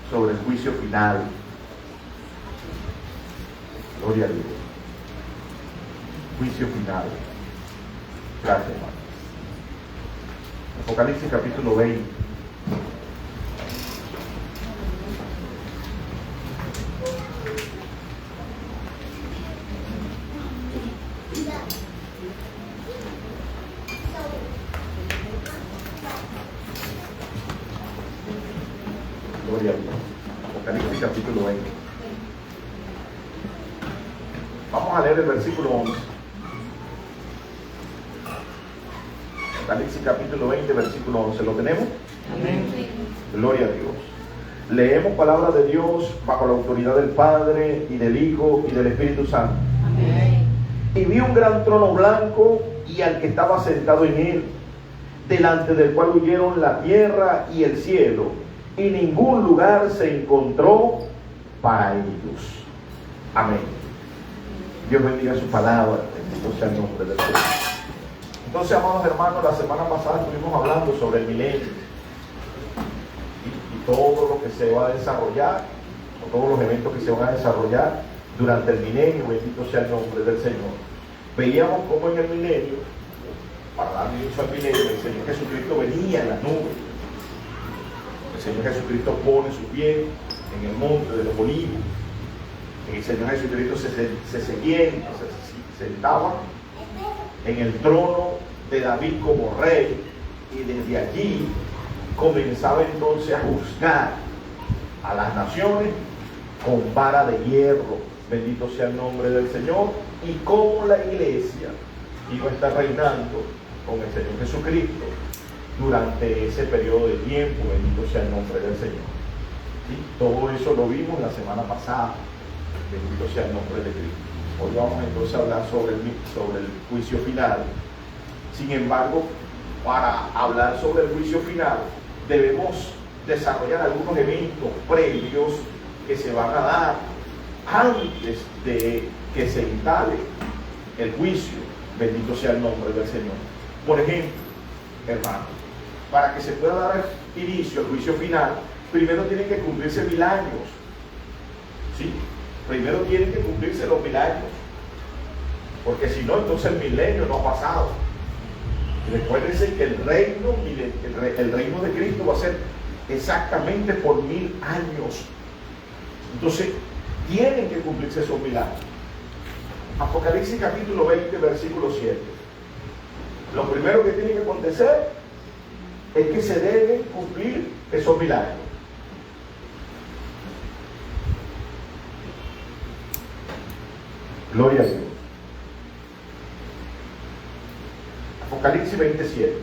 sobre el juicio final. Gloria a Dios. Juicio final. Gracias, hermano. Apocalipsis capítulo 20. Gloria a Dios. Apocalipsis capítulo 20. Vamos a leer el versículo 11. Apocalipsis capítulo 20, versículo 11. ¿Lo tenemos? Amén. Gloria a Dios. Leemos palabra de Dios bajo la autoridad del Padre y del Hijo y del Espíritu Santo. Amén. Y vi un gran trono blanco y al que estaba sentado en él, delante del cual huyeron la tierra y el cielo, y ningún lugar se encontró para ellos. Amén. Dios bendiga su palabra. Bendito sea el nombre del Señor. Entonces, amados hermanos, la semana pasada estuvimos hablando sobre el milenio y todo lo que se va a desarrollar, o todos los eventos que se van a desarrollar durante el milenio. Bendito sea el nombre del Señor. Veíamos cómo en el milenio, para dar inicio al milenio, el Señor Jesucristo venía en las nubes. El Señor Jesucristo pone su pie en el monte de los olivos. El Señor Jesucristo se sentaba en el trono de David como rey, y desde allí comenzaba entonces a juzgar a las naciones con vara de hierro. Bendito sea el nombre del Señor. Y como la iglesia iba a estar reinando con el Señor Jesucristo durante ese periodo de tiempo. Bendito sea el nombre del Señor. ¿Sí? Todo eso lo vimos la semana pasada. Bendito sea el nombre de Cristo. Hoy vamos entonces a hablar sobre el juicio final. Sin embargo, para hablar sobre el juicio final, debemos desarrollar algunos eventos previos que se van a dar antes de que se instale el juicio. Bendito sea el nombre del Señor. Por ejemplo, hermano, para que se pueda dar inicio al juicio final, primero tienen que cumplirse 1000 años. ¿Sí? Primero tienen que cumplirse los 1000 años, porque si no, entonces el milenio no ha pasado. Recuérdense que el reino de Cristo va a ser exactamente por 1000 años. Entonces tienen que cumplirse esos 1000 años. Apocalipsis capítulo 20, versículo 7. Lo primero que tiene que acontecer es que se deben cumplir esos 1000 años. Gloria a Dios. Apocalipsis 27.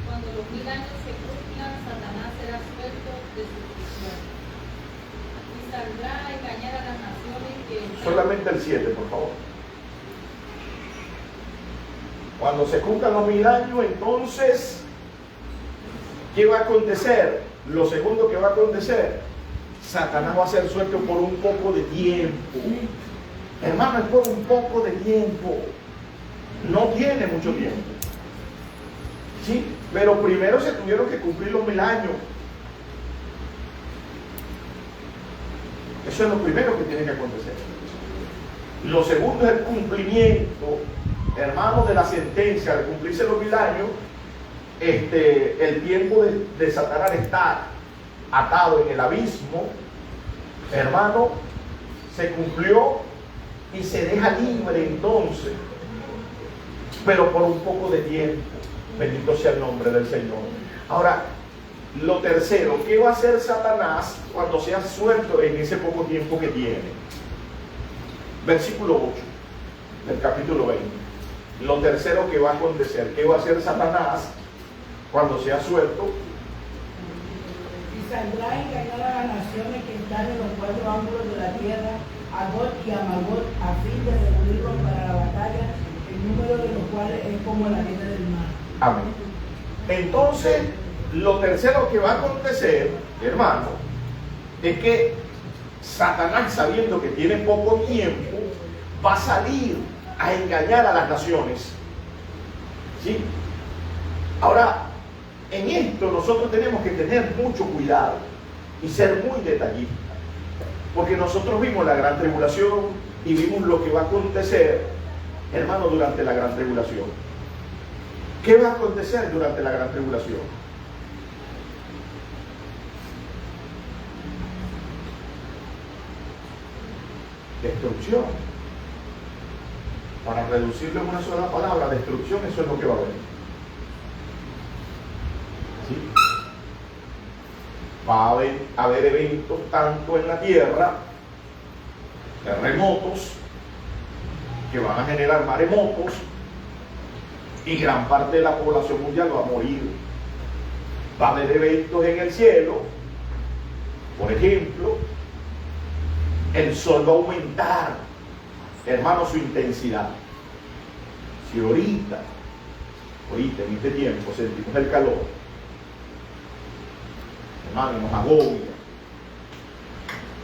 Cuando los 1000 años se cumplan, Satanás será suelto de su prisión y saldrá a engañar a las naciones que... Solamente el 7, por favor. Cuando se cumplan los 1000 años, entonces, ¿qué va a acontecer? Lo segundo que va a acontecer, Satanás va a ser suelto por un poco de tiempo. Hermano, es por un poco de tiempo. No tiene mucho tiempo. ¿Sí? Pero primero se tuvieron que cumplir los 1000 años. Eso es lo primero que tiene que acontecer. Lo segundo es el cumplimiento, hermano, de la sentencia. Al cumplirse los 1000 años, el tiempo de Satanás estar atado en el abismo, hermano, se cumplió y se deja libre entonces, pero por un poco de tiempo. Bendito sea el nombre del Señor. Ahora, lo tercero, ¿qué va a hacer Satanás cuando sea suelto en ese poco tiempo que tiene? Versículo 8 del capítulo 20. Lo tercero que va a acontecer, ¿qué va a hacer Satanás cuando sea suelto? Y saldrá a engañar a las naciones que están en los 4 ángulos de la tierra, a Gog y a Magog, a fin de reunirlos para la batalla, el número de los cuales es como la arena del mar. Amén. Entonces, lo tercero que va a acontecer, hermano, es que Satanás, sabiendo que tiene poco tiempo, va a salir a engañar a las naciones. ¿Sí? Ahora, en esto nosotros tenemos que tener mucho cuidado. y ser muy detallista. Porque nosotros vimos la gran tribulación y vimos lo que va a acontecer, hermano, durante la gran tribulación. ¿Qué va a acontecer durante la gran tribulación? Destrucción. Para reducirlo en una sola palabra, destrucción, eso es lo que va a haber. ¿Sí? Va a haber eventos tanto en la tierra, terremotos, que van a generar maremotos, y gran parte de la población mundial va a morir. Va a haber eventos en el cielo, por ejemplo, el sol va a aumentar, hermano, su intensidad. Si ahorita en este tiempo sentimos el calor, hermano, nos agobia,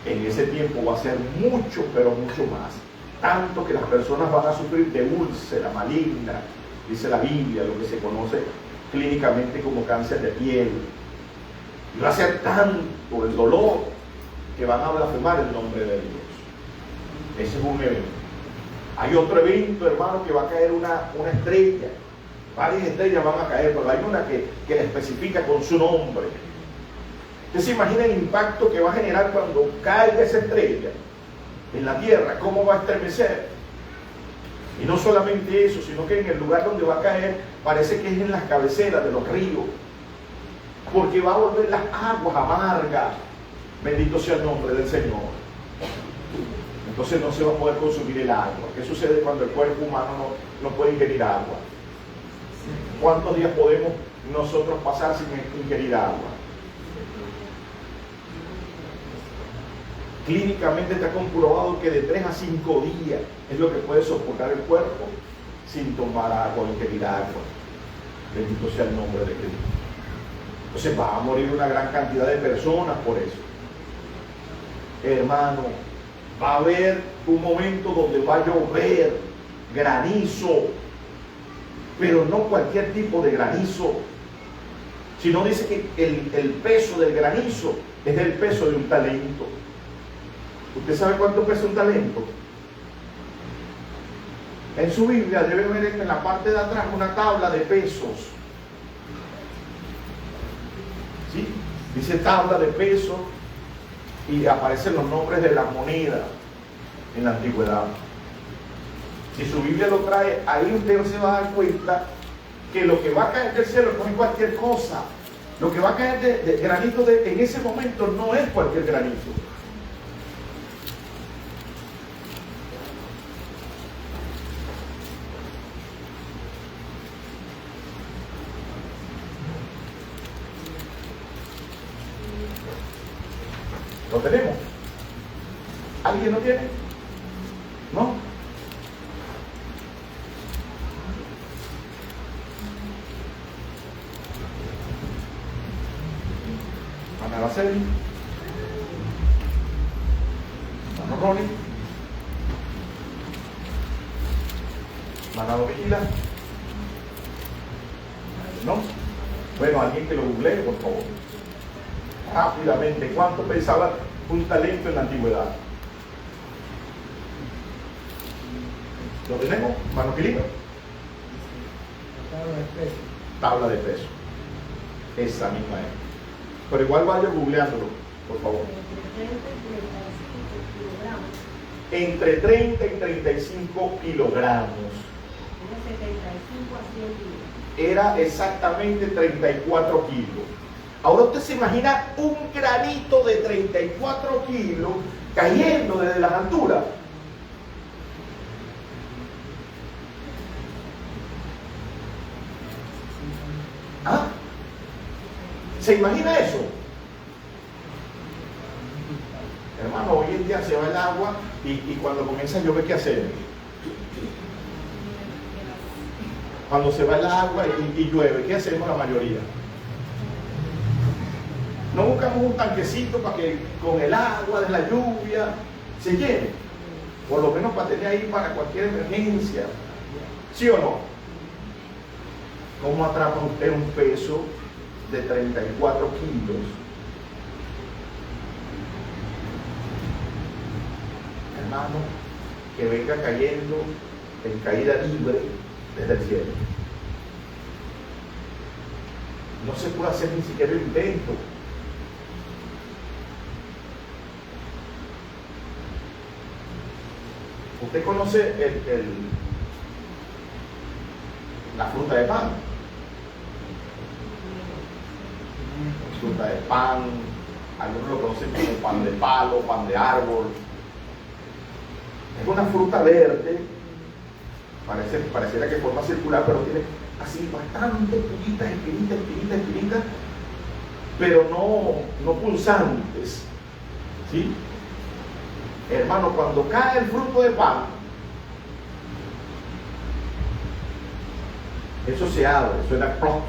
en ese tiempo va a ser mucho, pero mucho más. Tanto que las personas van a sufrir de úlcera maligna, dice la Biblia, lo que se conoce clínicamente como cáncer de piel. Y va a ser tanto el dolor que van a blasfemar el nombre de Dios. Ese es un evento. Hay otro evento, hermano, que va a caer una estrella. Varias estrellas van a caer, pero hay una que le especifica con su nombre. Usted se imagina el impacto que va a generar cuando caiga esa estrella en la tierra, cómo va a estremecer. Y no solamente eso, sino que en el lugar donde va a caer, parece que es en las cabeceras de los ríos, porque va a volver las aguas amargas. Bendito sea el nombre del Señor. Entonces no se va a poder consumir el agua. ¿Qué sucede cuando el cuerpo humano no puede ingerir agua? ¿Cuántos días podemos nosotros pasar sin ingerir agua? Clínicamente está comprobado que de 3 a 5 días es lo que puede soportar el cuerpo sin tomar agua o ingerir agua. Bendito sea el nombre de Cristo. Entonces va a morir una gran cantidad de personas por eso. Hermano, va a haber un momento donde va a llover granizo, pero no cualquier tipo de granizo, sino dice que el peso del granizo es el peso de un talento. ¿Usted sabe cuánto pesa un talento? En su Biblia debe ver en la parte de atrás una tabla de pesos. ¿Sí? Dice tabla de pesos y aparecen los nombres de las monedas en la antigüedad. Si su Biblia lo trae, ahí usted se va a dar cuenta que lo que va a caer del cielo no es cualquier cosa. Lo que va a caer de granito en ese momento no es cualquier granito. ¿Lo tenemos? ¿Alguien lo tiene? ¿No? Ana Araceli, Mano Ronnie, Manado Vigila. ¿No? Bueno, alguien que lo googlee, por favor. Rápidamente, ¿cuánto pensaba un talento en la antigüedad? ¿Lo tenemos? ¿Manoquilino? Tabla de peso. Esa misma es. Pero igual vaya googleándolo, por favor. Entre 30 y 35 kilogramos. Era exactamente 34 kilos. Ahora usted se imagina un granito de 34 kilos cayendo desde las alturas. ¿Ah? ¿Se imagina eso? Hermano, hoy en día se va el agua y cuando comienza a llover, ¿qué hacer? Cuando se va el agua y llueve, ¿qué hacemos la mayoría? No buscamos un tanquecito para que con el agua de la lluvia se llene. Por lo menos para tener ahí para cualquier emergencia. ¿Sí o no? ¿Cómo atrapa usted un peso de 34 kilos? hermano, que venga cayendo en caída libre desde el cielo. No se puede hacer ni siquiera el intento. Usted conoce la fruta de pan. Fruta de pan, algunos lo conocen como pan de palo, pan de árbol. Es una fruta verde, pareciera que forma circular, pero tiene así bastante espinitas, pero no punzantes, ¿sí? Hermano, cuando cae el fruto de pan, eso se abre, suena plop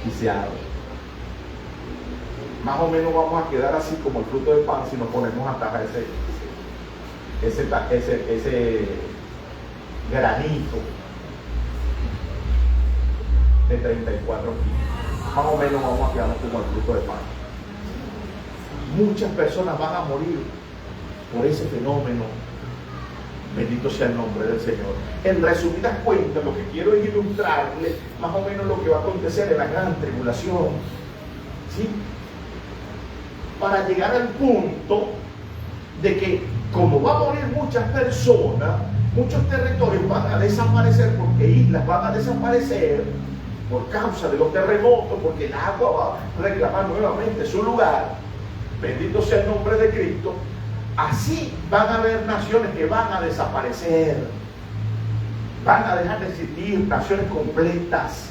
y se abre. Más o menos vamos a quedar así como el fruto de pan si nos ponemos a atajar ese granito de 34 kilos. Más o menos vamos a quedar como el fruto de pan. Muchas personas van a morir por ese fenómeno. Bendito sea el nombre del Señor. En resumidas cuentas, lo que quiero es ilustrarle más o menos lo que va a acontecer en la gran tribulación, ¿sí? Para llegar al punto de que, como va a morir muchas personas, muchos territorios van a desaparecer, porque islas van a desaparecer por causa de los terremotos, porque el agua va a reclamar nuevamente su lugar. Bendito sea el nombre de Cristo. Así van a haber naciones que van a desaparecer, van a dejar de existir, naciones completas.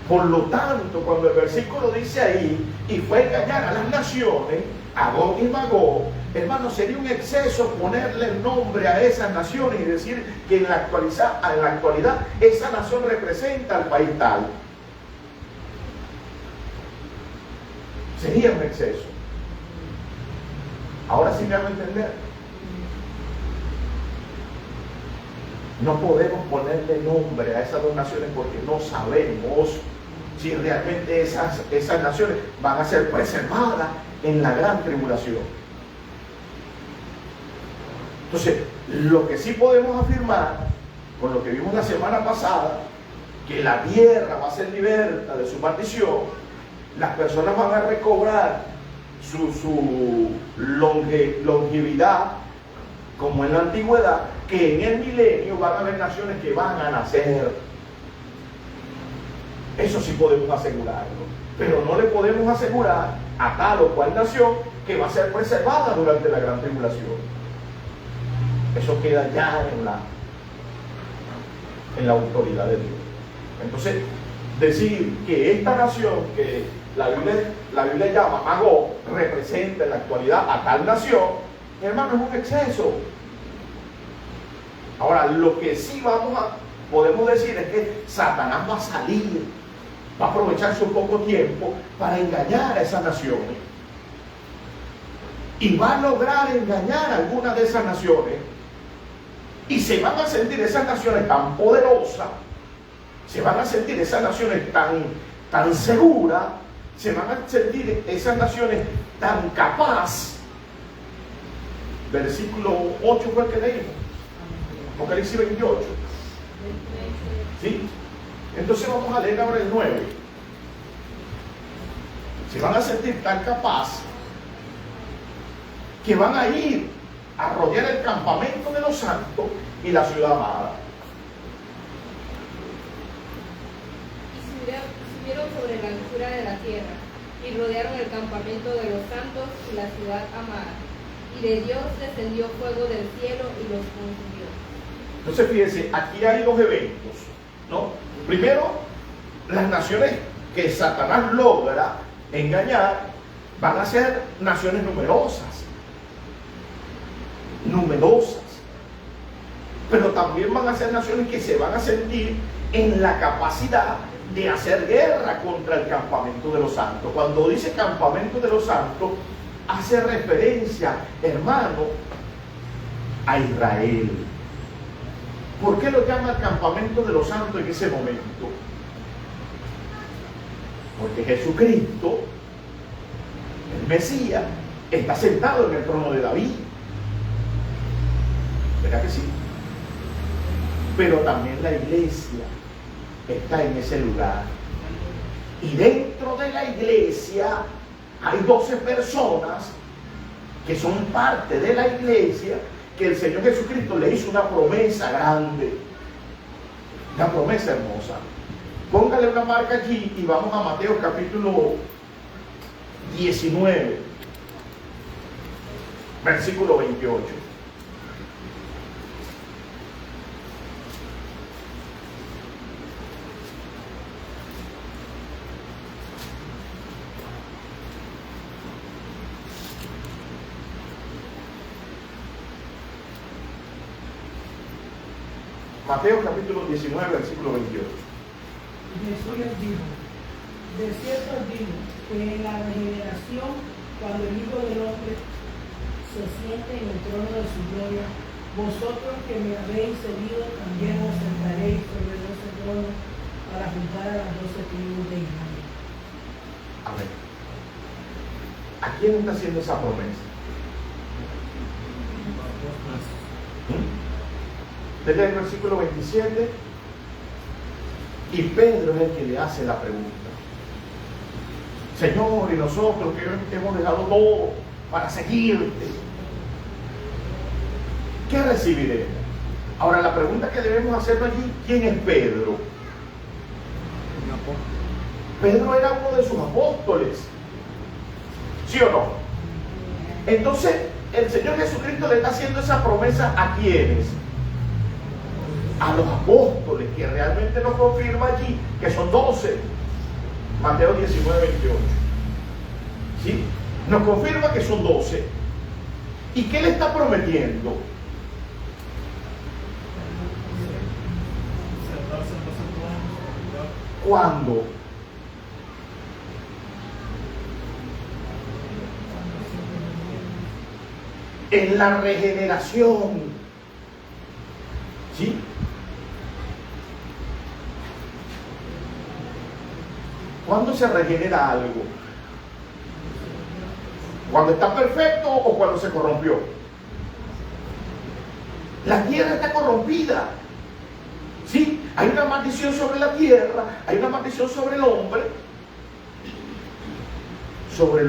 Por lo tanto, cuando el versículo dice ahí, y fue a engañar a las naciones, a Gog y Magog, hermano, sería un exceso ponerle el nombre a esas naciones y decir que en la actualidad esa nación representa al país tal. Sería un exceso. Ahora sí me hago entender. No podemos ponerle nombre a esas dos naciones porque no sabemos si realmente esas naciones van a ser preservadas en la gran tribulación. Entonces, lo que sí podemos afirmar, con lo que vimos la semana pasada, que la tierra va a ser liberta de su maldición, las personas van a recobrar su longevidad, como en la antigüedad, que en el milenio van a haber naciones que van a nacer. Eso sí podemos asegurarlo, pero no le podemos asegurar a tal o cual nación que va a ser preservada durante la gran tribulación. Eso queda ya en la autoridad de Dios. Entonces, decir que esta nación que la Biblia llama Magog representa en la actualidad a tal nación, hermano, es un exceso. Ahora, lo que sí podemos decir es que Satanás va a salir, va a aprovechar su poco tiempo para engañar a esas naciones. Y va a lograr engañar a algunas de esas naciones. Y se van a sentir esas naciones tan poderosas, se van a sentir esas naciones tan seguras, se van a sentir esas naciones tan capaces. Versículo 8 fue el que leímos. Apocalipsis 28. ¿Sí? Entonces vamos a leer ahora el 9. Se van a sentir tan capaces que van a ir a rodear el campamento de los santos y la ciudad amada. Y subieron sobre la altura de la tierra y rodearon el campamento de los santos y la ciudad amada. Y de Dios descendió fuego del cielo y los consumió. Entonces fíjense, aquí hay dos eventos, ¿no? Primero, las naciones que Satanás logra engañar van a ser naciones numerosas, pero también van a ser naciones que se van a sentir en la capacidad de hacer guerra contra el campamento de los santos. Cuando dice campamento de los santos, hace referencia, hermano, a Israel. ¿Por qué lo llama el campamento de los santos en ese momento? Porque Jesucristo, el Mesías, está sentado en el trono de David. ¿Verdad que sí? Pero también la iglesia está en ese lugar. Y dentro de la iglesia hay 12 personas que son parte de la iglesia, que el Señor Jesucristo le hizo una promesa grande, una promesa hermosa. Póngale una marca allí y vamos a Mateo capítulo 19, versículo 28. Mateo capítulo 19, versículo 28. Jesús les dijo, de cierto os digo, que en la regeneración, cuando el Hijo del Hombre se siente en el trono de su gloria, vosotros que me habéis seguido, también os sentaréis sobre 12 tronos para juzgar a las 12 tribus de Israel. Amén. ¿A quién está haciendo esa promesa? Desde el versículo 27, y Pedro es el que le hace la pregunta. Señor, y nosotros que hemos dejado todo para seguirte, ¿qué recibiremos? Ahora la pregunta que debemos hacernos allí, ¿quién es Pedro? Pedro era uno de sus apóstoles, ¿sí o no? Entonces el Señor Jesucristo le está haciendo esa promesa ¿a quiénes? A los apóstoles, que realmente nos confirma allí que son 12. Mateo 19, 28. ¿Sí? Nos confirma que son 12. ¿Y qué le está prometiendo? ¿Cuándo? En la regeneración. ¿Sí? ¿Cuándo se regenera algo? ¿Cuando está perfecto o cuando se corrompió? La tierra está corrompida. ¿Sí? Hay una maldición sobre la tierra, hay una maldición sobre el hombre, sobre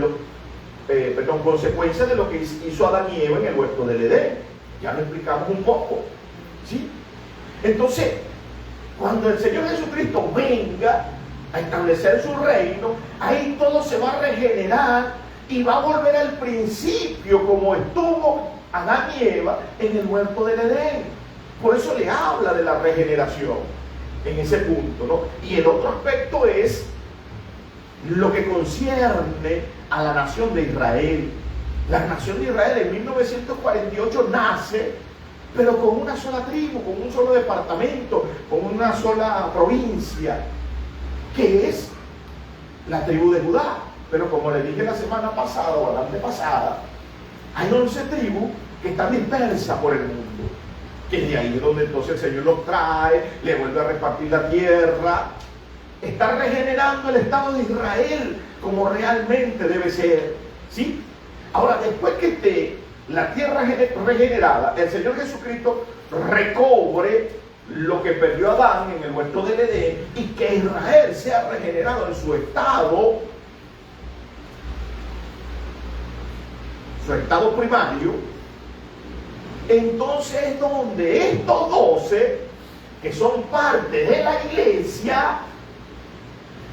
consecuencia de lo que hizo Adán y Eva en el huerto del Edén. Ya lo explicamos un poco. ¿Sí? Entonces, cuando el Señor Jesucristo venga a establecer su reino, ahí todo se va a regenerar y va a volver al principio como estuvo Adán y Eva en el huerto del Edén. Por eso le habla de la regeneración en ese punto, ¿no? Y el otro aspecto es lo que concierne a la nación de Israel. La nación de Israel en 1948 nace, pero con una sola tribu, con un solo departamento, con una sola provincia, que es la tribu de Judá. Pero como le dije la semana pasada o la antepasada, hay 11 tribus que están dispersas por el mundo, que de ahí es donde entonces el Señor los trae, le vuelve a repartir la tierra, está regenerando el Estado de Israel como realmente debe ser, ¿sí? Ahora, después que esté la tierra regenerada, el Señor Jesucristo recobre lo que perdió Adán en el huerto del Edén y que Israel sea regenerado en su estado primario. Entonces es donde estos 12 que son parte de la iglesia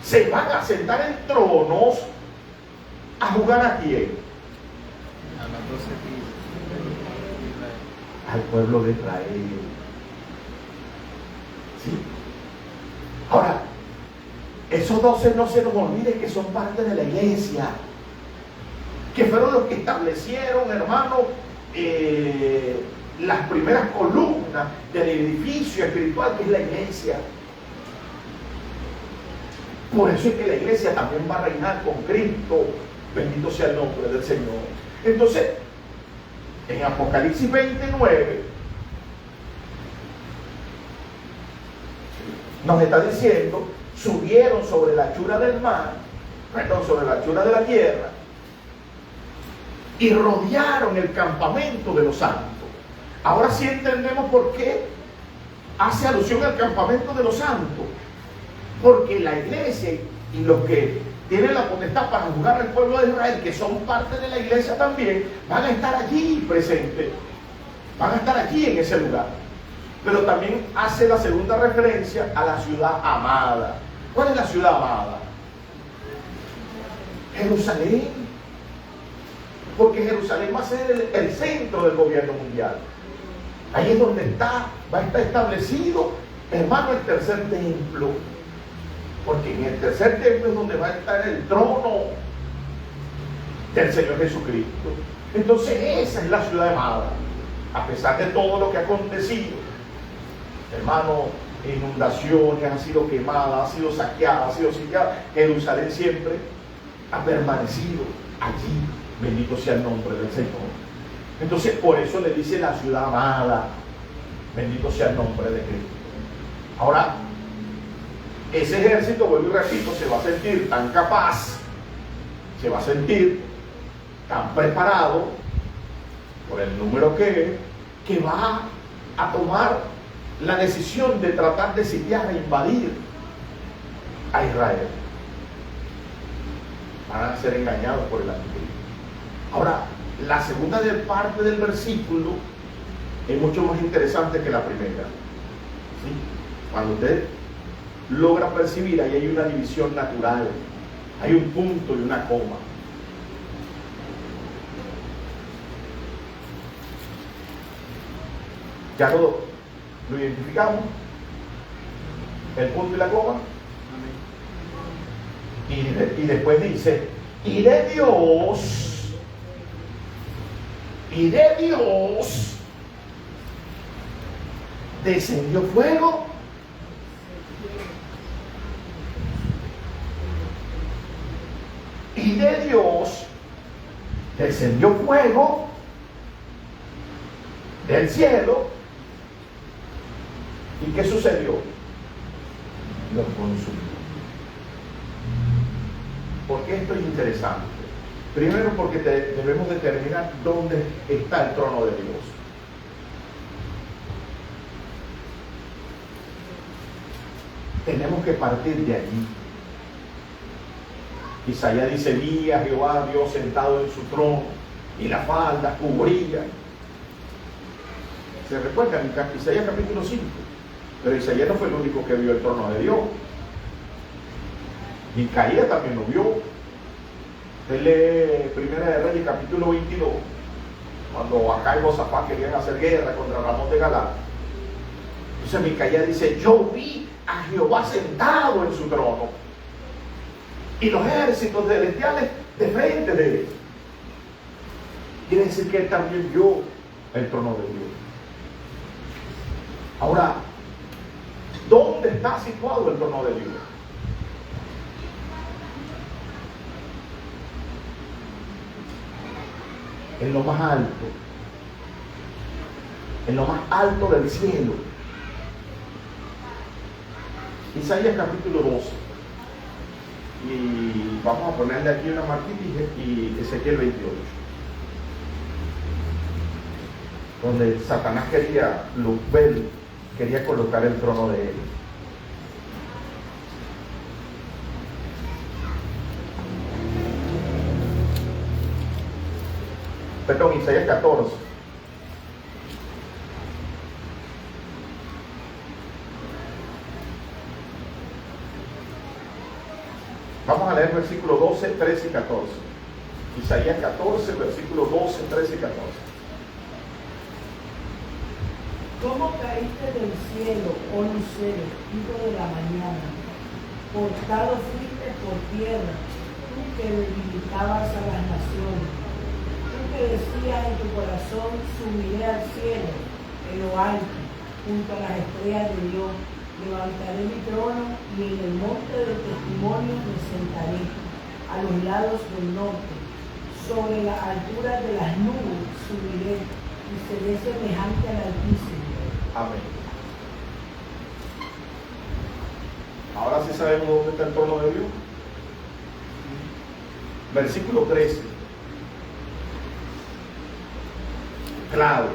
se van a sentar en tronos a jugar ¿a quién? A las 12 tribus. Al pueblo de Israel. ¿Sí? Ahora, esos 12 no se nos olvide que son parte de la iglesia, que fueron los que establecieron, hermano, las primeras columnas del edificio espiritual que es la iglesia. Por eso es que la iglesia también va a reinar con Cristo. Bendito sea el nombre del Señor. Entonces, en Apocalipsis 29 nos está diciendo, subieron sobre la anchura del mar, sobre la anchura de la tierra, y rodearon el campamento de los santos. Ahora sí entendemos por qué hace alusión al campamento de los santos. Porque la iglesia y los que tienen la potestad para juzgar al pueblo de Israel, que son parte de la iglesia también, van a estar allí presentes. Van a estar aquí en ese lugar. Pero también hace la segunda referencia a la ciudad amada. ¿Cuál es la ciudad amada? Jerusalén. Porque Jerusalén va a ser el centro del gobierno mundial. Ahí es donde va a estar establecido, hermano, el tercer templo. Porque en el tercer templo es donde va a estar el trono del Señor Jesucristo. Entonces esa es la ciudad amada. A pesar de todo lo que ha acontecido, hermano, inundaciones, ha sido quemada, ha sido saqueada, ha sido sitiada, Jerusalén siempre ha permanecido allí. Bendito sea el nombre del Señor. Entonces por eso le dice la ciudad amada. Bendito sea el nombre de Cristo. Ahora, ese ejército, vuelvo y repito, se va a sentir tan capaz, se va a sentir tan preparado por el número que va a tomar la decisión de tratar de sitiar e invadir a Israel. Van a ser engañados por el anticristo. Ahora, la segunda parte del versículo es mucho más interesante que la primera. ¿Sí? Cuando usted logra percibir, ahí hay una división natural, hay un punto y una coma. ¿Ya lo identificamos? El punto y la coma. Y después dice, y de Dios descendió fuego y de Dios descendió fuego del cielo. ¿Y qué sucedió? Lo consumió. ¿Por qué esto es interesante? Primero porque debemos determinar dónde está el trono de Dios. Tenemos que partir de allí. Isaías dice, vi a Jehová Dios sentado en su trono y la falda cubría. ¿Se recuerdan en Isaías capítulo 5? Pero Isaías no fue el único que vio el trono de Dios. Micaías también lo vio. Usted lee Primera de Reyes capítulo 22, cuando Acá y Josafat querían hacer guerra contra Ramón de Galat. Entonces Micaías dice, yo vi a Jehová sentado en su trono y los ejércitos celestiales de frente de él. Quiere decir que él también vio el trono de Dios. Ahora, ¿dónde está situado el trono de Dios? En lo más alto, en lo más alto del cielo. Isaías capítulo 12. Y vamos a ponerle aquí una marquita y Ezequiel 28. Donde Satanás quería colocar el trono de él. Perdón, Isaías 14. Vamos a leer versículos 12, 13 y 14. Isaías 14, versículos 12, 13 y 14. ¿Cómo caíste del cielo, oh lucero, hijo de la mañana? Cortado fuiste por tierra, tú que debilitabas a las naciones. Tú que decías en tu corazón, subiré al cielo, en lo alto, junto a las estrellas de Dios. Levantaré mi trono y en el monte del testimonio me sentaré, a los lados del norte. Sobre la altura de las nubes subiré y seré semejante al Altísimo. Amén. Ahora sí sabemos dónde está el trono de Dios. Versículo 13. Clave.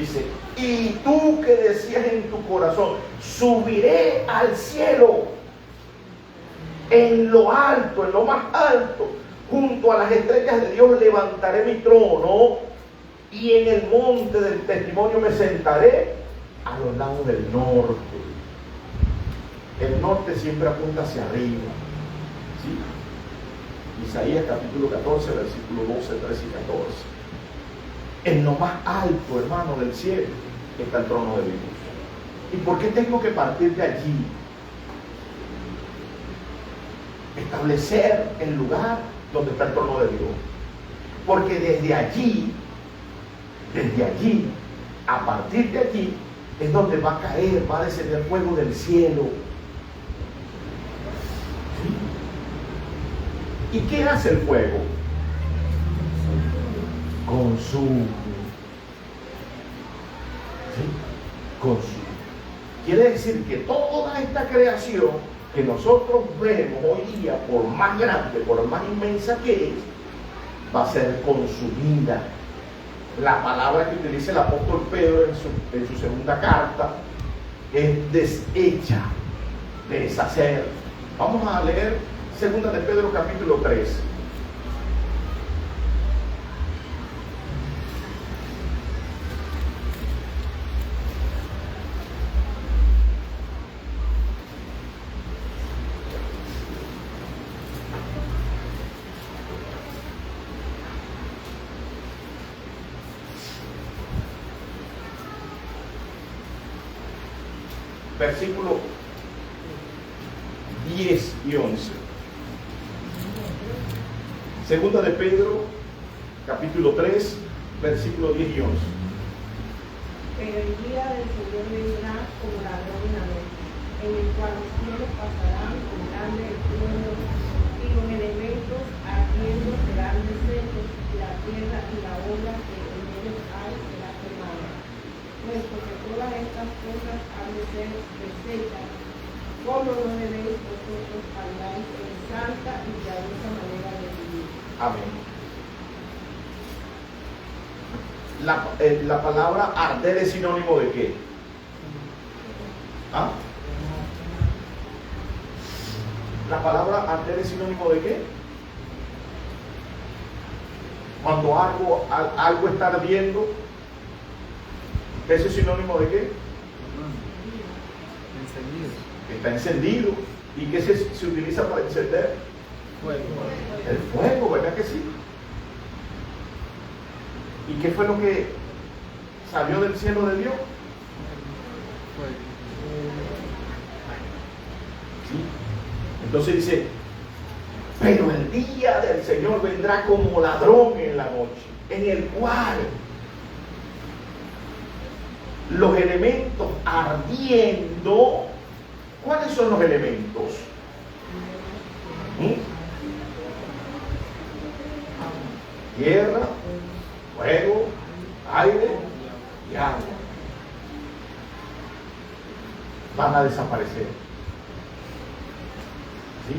Dice, y tú que decías en tu corazón, subiré al cielo, en lo alto, en lo más alto, junto a las estrellas de Dios levantaré mi trono, y en el monte del testimonio me sentaré a los lados del norte. El norte siempre apunta hacia arriba, ¿sí? Isaías capítulo 14, versículo 12, 13 y 14. En lo más alto, hermano, del cielo está el trono de Dios. ¿Y por qué tengo que partir de allí? Establecer el lugar donde está el trono de Dios. Porque desde allí, a partir de allí, es donde va a caer, va a descender fuego del cielo. ¿Sí? ¿Y qué hace el fuego? Consume. ¿Sí? Consume. Quiere decir que toda esta creación que nosotros vemos hoy día, por más grande, por más inmensa que es, va a ser consumida. La palabra que utiliza el apóstol Pedro en su segunda carta es deshecha, deshacer. Vamos a leer segunda de Pedro capítulo 3. Versículo 10 y 11. Segunda de Pedro, capítulo 3, versículo 10 y 11. Pero el día del Señor vendrá como ladrón en la noche, en el cual los cielos pasarán con grande estruendo, y los elementos ardiendo serán deshechos, y la tierra y la obra que en ellos hay será quemada. Puesto que todas estas cosas han de ser deshechas, ¿cómo no debéis vosotros andáis en santa y piadosa manera de vivir? Amén. La palabra arder es sinónimo de qué? ¿Ah? La palabra arder es sinónimo de qué? Cuando algo está ardiendo, ¿eso es sinónimo de qué? Encendido. Está encendido. ¿Y qué se utiliza para encender? Fuego. El fuego, ¿verdad que sí? ¿Y qué fue lo que salió del cielo de Dios? Fuego. ¿Sí? Entonces dice, pero el día del Señor vendrá como ladrón en la noche, en el cual los elementos ardiendo. ¿Cuáles son los elementos? Tierra, fuego, aire y agua. Van a desaparecer. ¿Sí?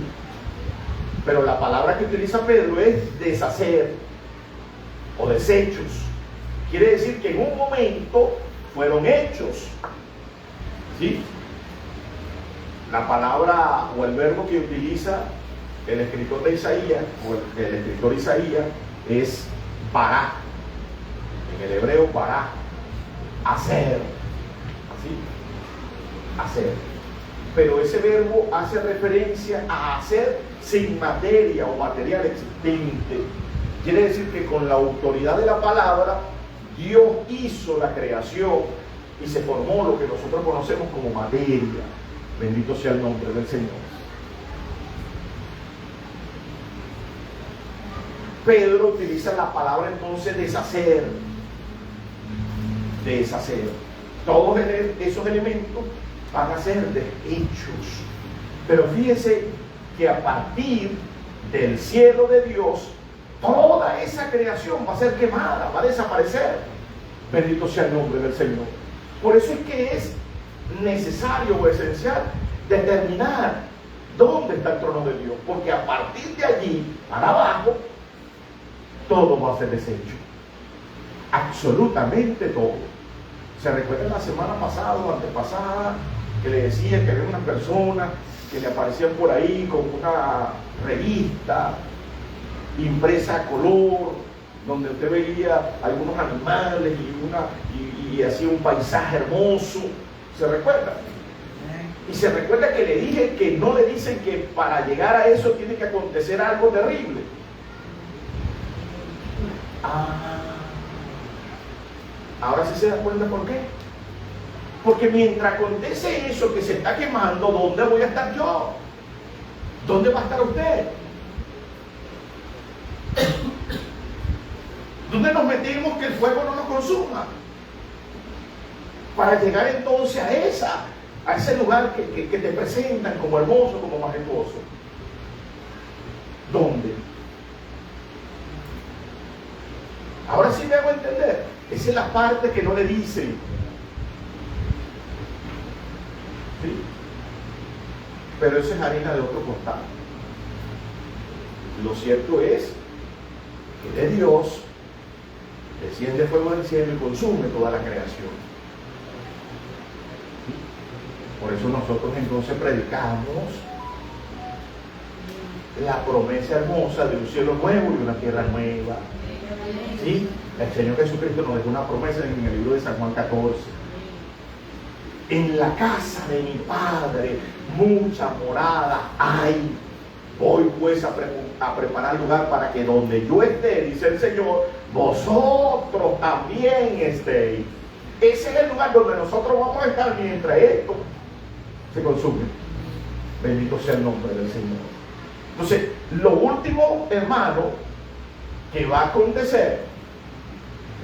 Pero la palabra que utiliza Pedro es deshacer o desechos. Quiere decir que en un momento fueron hechos. ¿Sí? La palabra o el verbo que utiliza el escritor de Isaías, o el escritor Isaías, es bará. En el hebreo, bará. Hacer. ¿Sí? Hacer. Pero ese verbo hace referencia a hacer sin materia o material existente. Quiere decir que con la autoridad de la palabra, Dios hizo la creación y se formó lo que nosotros conocemos como materia. Bendito sea el nombre del Señor. Pedro utiliza la palabra entonces deshacer. Deshacer. Todos esos elementos van a ser deshechos. Pero fíjese que a partir del cielo de Dios, toda esa creación va a ser quemada, va a desaparecer. Bendito sea el nombre del Señor. Por eso es que es necesario o esencial determinar dónde está el trono de Dios, porque a partir de allí para abajo todo va a ser deshecho, absolutamente todo. ¿Se recuerda la semana pasada o antepasada que le decía que había una persona que le aparecían por ahí con una revista impresa a color, donde usted veía algunos animales y hacía un paisaje hermoso? ¿Se recuerda? Y se recuerda que le dije que no le dicen que para llegar a eso tiene que acontecer algo terrible. Ahora sí se da cuenta por qué. Porque mientras acontece eso que se está quemando, ¿dónde voy a estar yo? ¿Dónde va a estar usted? ¿Dónde nos metimos que el fuego no nos consuma? Para llegar entonces a ese lugar que te presentan como hermoso, como majestuoso. ¿Dónde? Ahora sí me hago entender. Esa es la parte que no le dicen. ¿Sí? Pero eso es harina de otro costal. Lo cierto es que de Dios desciende fuego del cielo y consume toda la creación. ¿Sí? Por eso nosotros entonces predicamos la promesa hermosa de un cielo nuevo y una tierra nueva. ¿Sí? El Señor Jesucristo nos dejó una promesa en el libro de San Juan 14. En la casa de mi Padre mucha morada hay. Voy pues a preparar lugar para que donde yo esté, dice el Señor, vosotros también estéis. Ese es el lugar donde nosotros vamos a estar mientras esto se consume. Bendito sea el nombre del Señor. Entonces, lo último, hermano, que va a acontecer,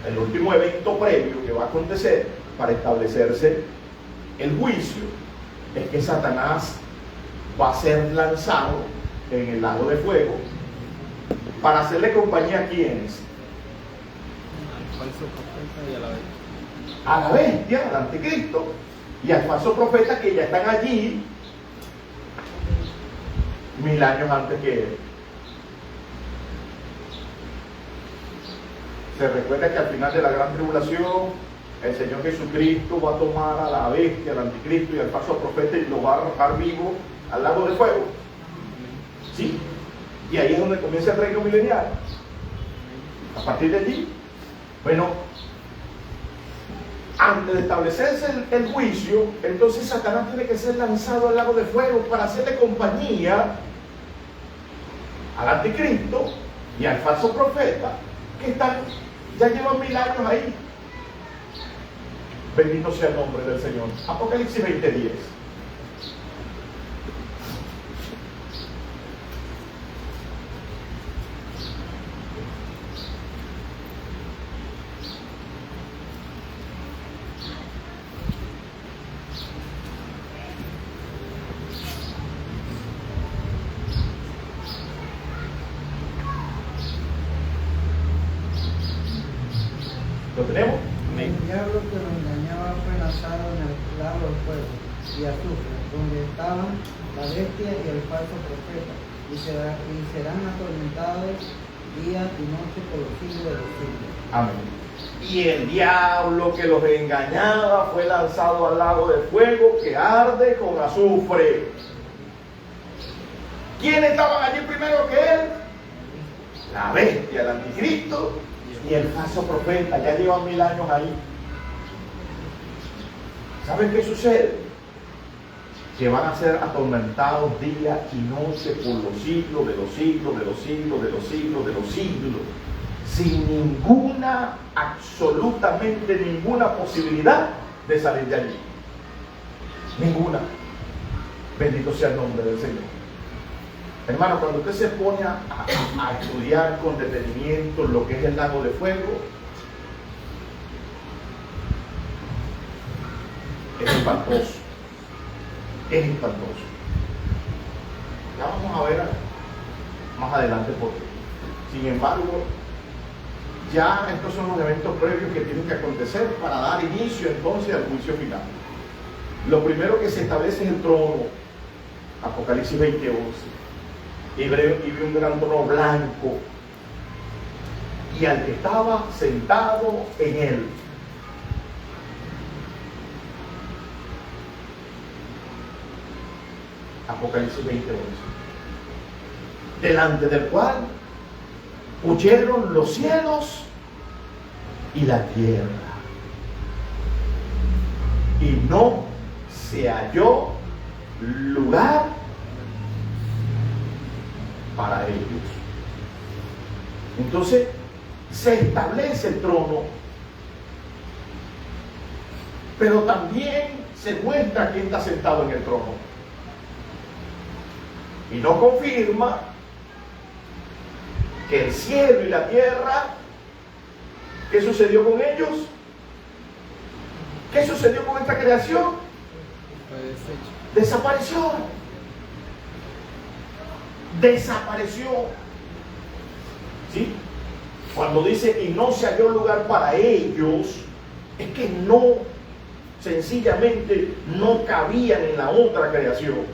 el último evento previo que va a acontecer para establecerse el juicio, es que Satanás va a ser lanzado en el lago de fuego para hacerle compañía a quienes, Al falso profeta y a la vez. a la bestia, al anticristo y al falso profeta, que ya están allí 1000 años antes que él. Se recuerda que al final de la gran tribulación el Señor Jesucristo va a tomar a la bestia, al anticristo y al falso profeta y lo va a arrojar vivo al lago de fuego. ¿Sí? Y ahí es donde comienza el reino milenial. A partir de allí, bueno, antes de establecerse el juicio, entonces Satanás tiene que ser lanzado al lago de fuego para hacerle compañía al anticristo y al falso profeta, que ya llevan 1000 años ahí. Bendito sea el nombre del Señor. Apocalipsis 20:10. ¿Lo tenemos? El diablo que lo engañaba fue lanzado en el lago de fuego y azufre, donde estaban la bestia y el falso profeta, y serán atormentados día y noche por los siglos de los siglos. Amén. Y el diablo que los engañaba fue lanzado al lago de fuego que arde con azufre. ¿Quiénes estaban allí primero que él? La bestia, el anticristo y el falso profeta. Ya llevan 1000 años ahí. ¿Saben qué sucede? Que van a ser atormentados día y noche por los siglos de los siglos, de los siglos, de los siglos, de los siglos, sin ninguna, absolutamente ninguna posibilidad de salir de allí. Ninguna. Bendito sea el nombre del Señor. Hermano, cuando usted se pone a estudiar con detenimiento lo que es el lago de fuego, es espantoso. Es espantoso. Ya vamos a ver más adelante por qué. Sin embargo, ya estos son los eventos previos que tienen que acontecer para dar inicio entonces al juicio final. Lo primero que se establece es el trono. Apocalipsis 20:11. Y vi un gran trono blanco y al que estaba sentado en él. Apocalipsis 20:11. Delante del cual huyeron los cielos y la tierra, y no se halló lugar para ellos. Entonces se establece el trono, pero también se muestra quién está sentado en el trono, y no confirma que el cielo y la tierra, ¿qué sucedió con ellos? ¿Qué sucedió con esta creación? Fue deshecho. Desapareció. Desapareció. ¿Sí? Cuando dice y no se halló lugar para ellos, es que no, sencillamente no cabían en la otra creación.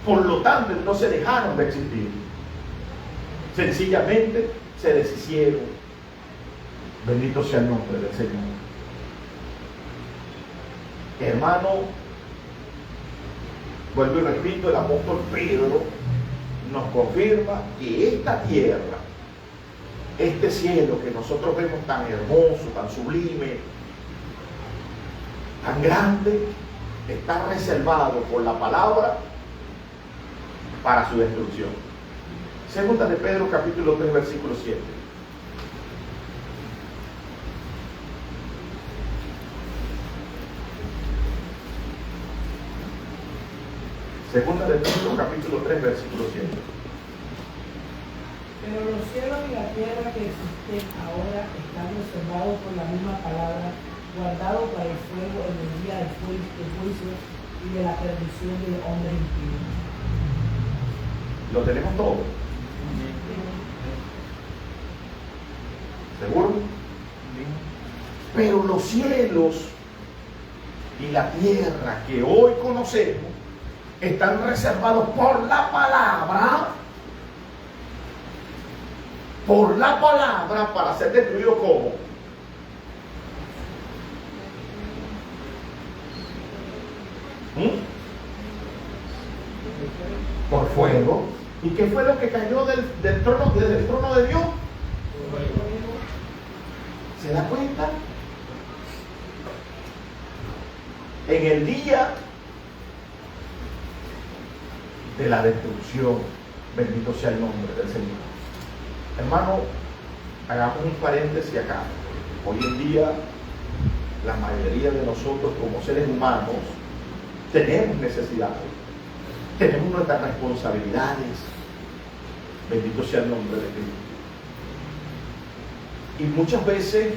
Por lo tanto, no se dejaron de existir. Sencillamente se deshicieron. Bendito sea el nombre del Señor. Hermano, vuelvo y repito, el apóstol Pedro nos confirma que esta tierra, este cielo que nosotros vemos tan hermoso, tan sublime, tan grande, está reservado por la palabra para su destrucción. Segunda de Pedro, capítulo 3, versículo 7. Segunda de Pedro, capítulo 3, versículo 7. Pero los cielos y la tierra que existen ahora están reservados por la misma palabra, guardados para el fuego en el día del juicio y de la perdición del hombre impío. Lo tenemos todo. ¿Seguro? Pero los cielos y la tierra que hoy conocemos están reservados por la palabra para ser destruidos. ¿Cómo? Por fuego. ¿Y qué fue lo que cayó del trono, desde el trono de Dios? ¿Se da cuenta? En el día de la destrucción, bendito sea el nombre del Señor. Hermano, hagamos un paréntesis acá. Hoy en día, la mayoría de nosotros como seres humanos tenemos necesidades, tenemos nuestras responsabilidades. Bendito sea el nombre de Cristo. Y muchas veces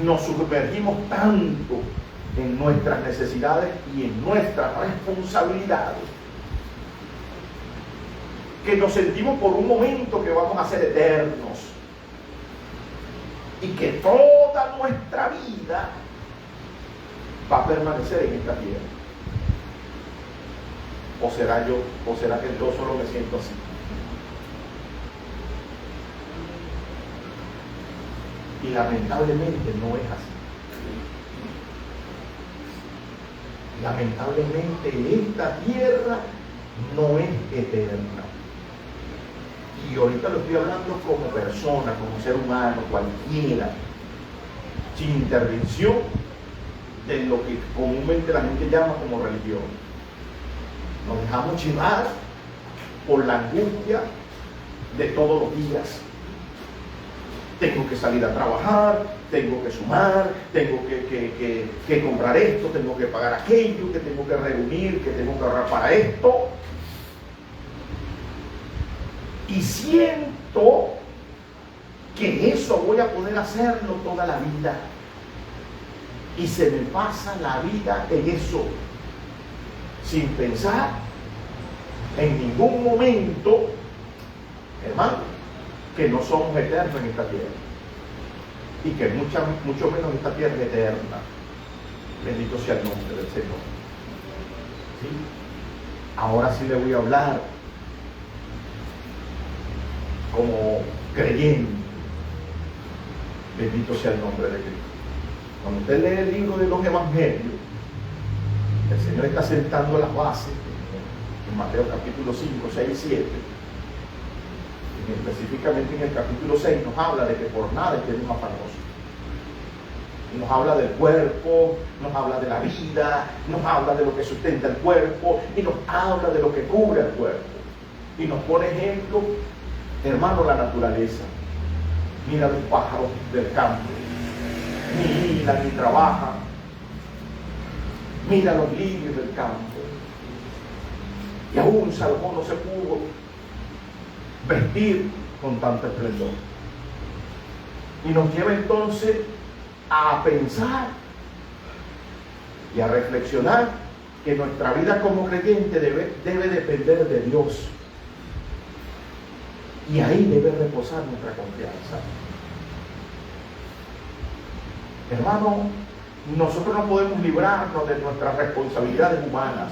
nos sumergimos tanto en nuestras necesidades y en nuestras responsabilidades que nos sentimos por un momento que vamos a ser eternos y que toda nuestra vida va a permanecer en esta tierra. ¿O será que yo solo me siento así? Y lamentablemente no es así. Lamentablemente esta tierra no es eterna. Y ahorita lo estoy hablando como persona, como ser humano, cualquiera, sin intervención de lo que comúnmente la gente llama como religión. Nos dejamos llevar por la angustia de todos los días. Tengo que salir a trabajar, tengo que sumar, tengo que comprar esto, tengo que pagar aquello, que tengo que reunir, que tengo que ahorrar para esto. Y siento que eso voy a poder hacerlo toda la vida. Y se me pasa la vida en eso, sin pensar en ningún momento, hermano, que no somos eternos en esta tierra. Y que mucho menos esta tierra es eterna. Bendito sea el nombre del Señor. ¿Sí? Ahora sí le voy a hablar como creyente. Bendito sea el nombre de Cristo. Cuando usted lee el libro de los evangelios, el Señor está sentando las bases en Mateo capítulo 5, 6 y 7, y específicamente en el capítulo 6 nos habla de que por nada estemos afanosos. Y nos habla del cuerpo, nos habla de la vida, nos habla de lo que sustenta el cuerpo y nos habla de lo que cubre el cuerpo. Y nos pone ejemplo, hermano, la naturaleza. Mira los pájaros del campo, ni hilan ni trabajan. Mira los lirios del campo. Y aún Salomón no se pudo vestir con tanto esplendor. Y nos lleva entonces a pensar y a reflexionar que nuestra vida como creyente debe depender de Dios. Y ahí debe reposar nuestra confianza. Hermano, nosotros no podemos librarnos de nuestras responsabilidades humanas.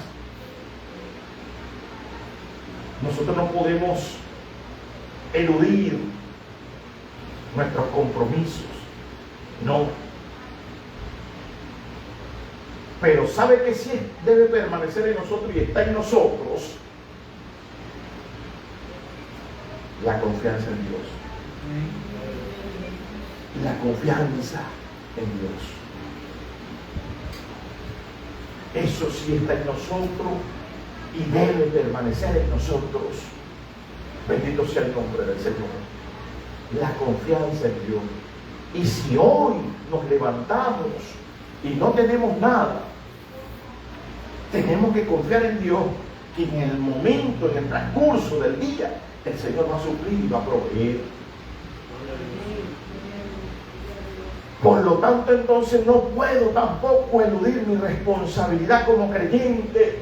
Nosotros no podemos eludir nuestros compromisos. No. Pero ¿sabe que sí debe permanecer en nosotros y está en nosotros? La confianza en Dios. La confianza en Dios. Eso sí está en nosotros y debe permanecer en nosotros. Bendito sea el nombre del Señor. La confianza en Dios. Y si hoy nos levantamos y no tenemos nada, tenemos que confiar en Dios, que en el momento, en el transcurso del día, el Señor va a suplir y va a proveer. Por lo tanto, entonces no puedo tampoco eludir mi responsabilidad como creyente,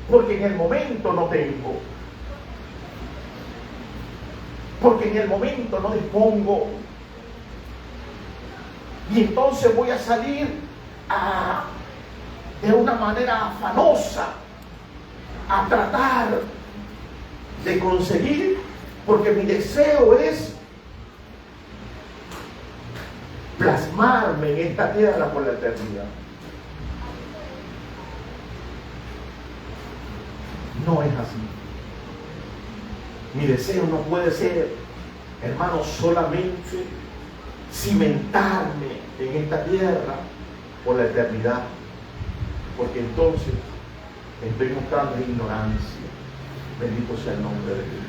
porque en el momento no tengo, porque en el momento no dispongo. Y entonces voy a salir de una manera afanosa a tratar de conseguir, porque mi deseo es plasmarme en esta tierra por la eternidad. No es así. Mi deseo no puede ser, hermano, solamente cimentarme en esta tierra por la eternidad, porque entonces estoy mostrando ignorancia. Bendito sea el nombre de Cristo.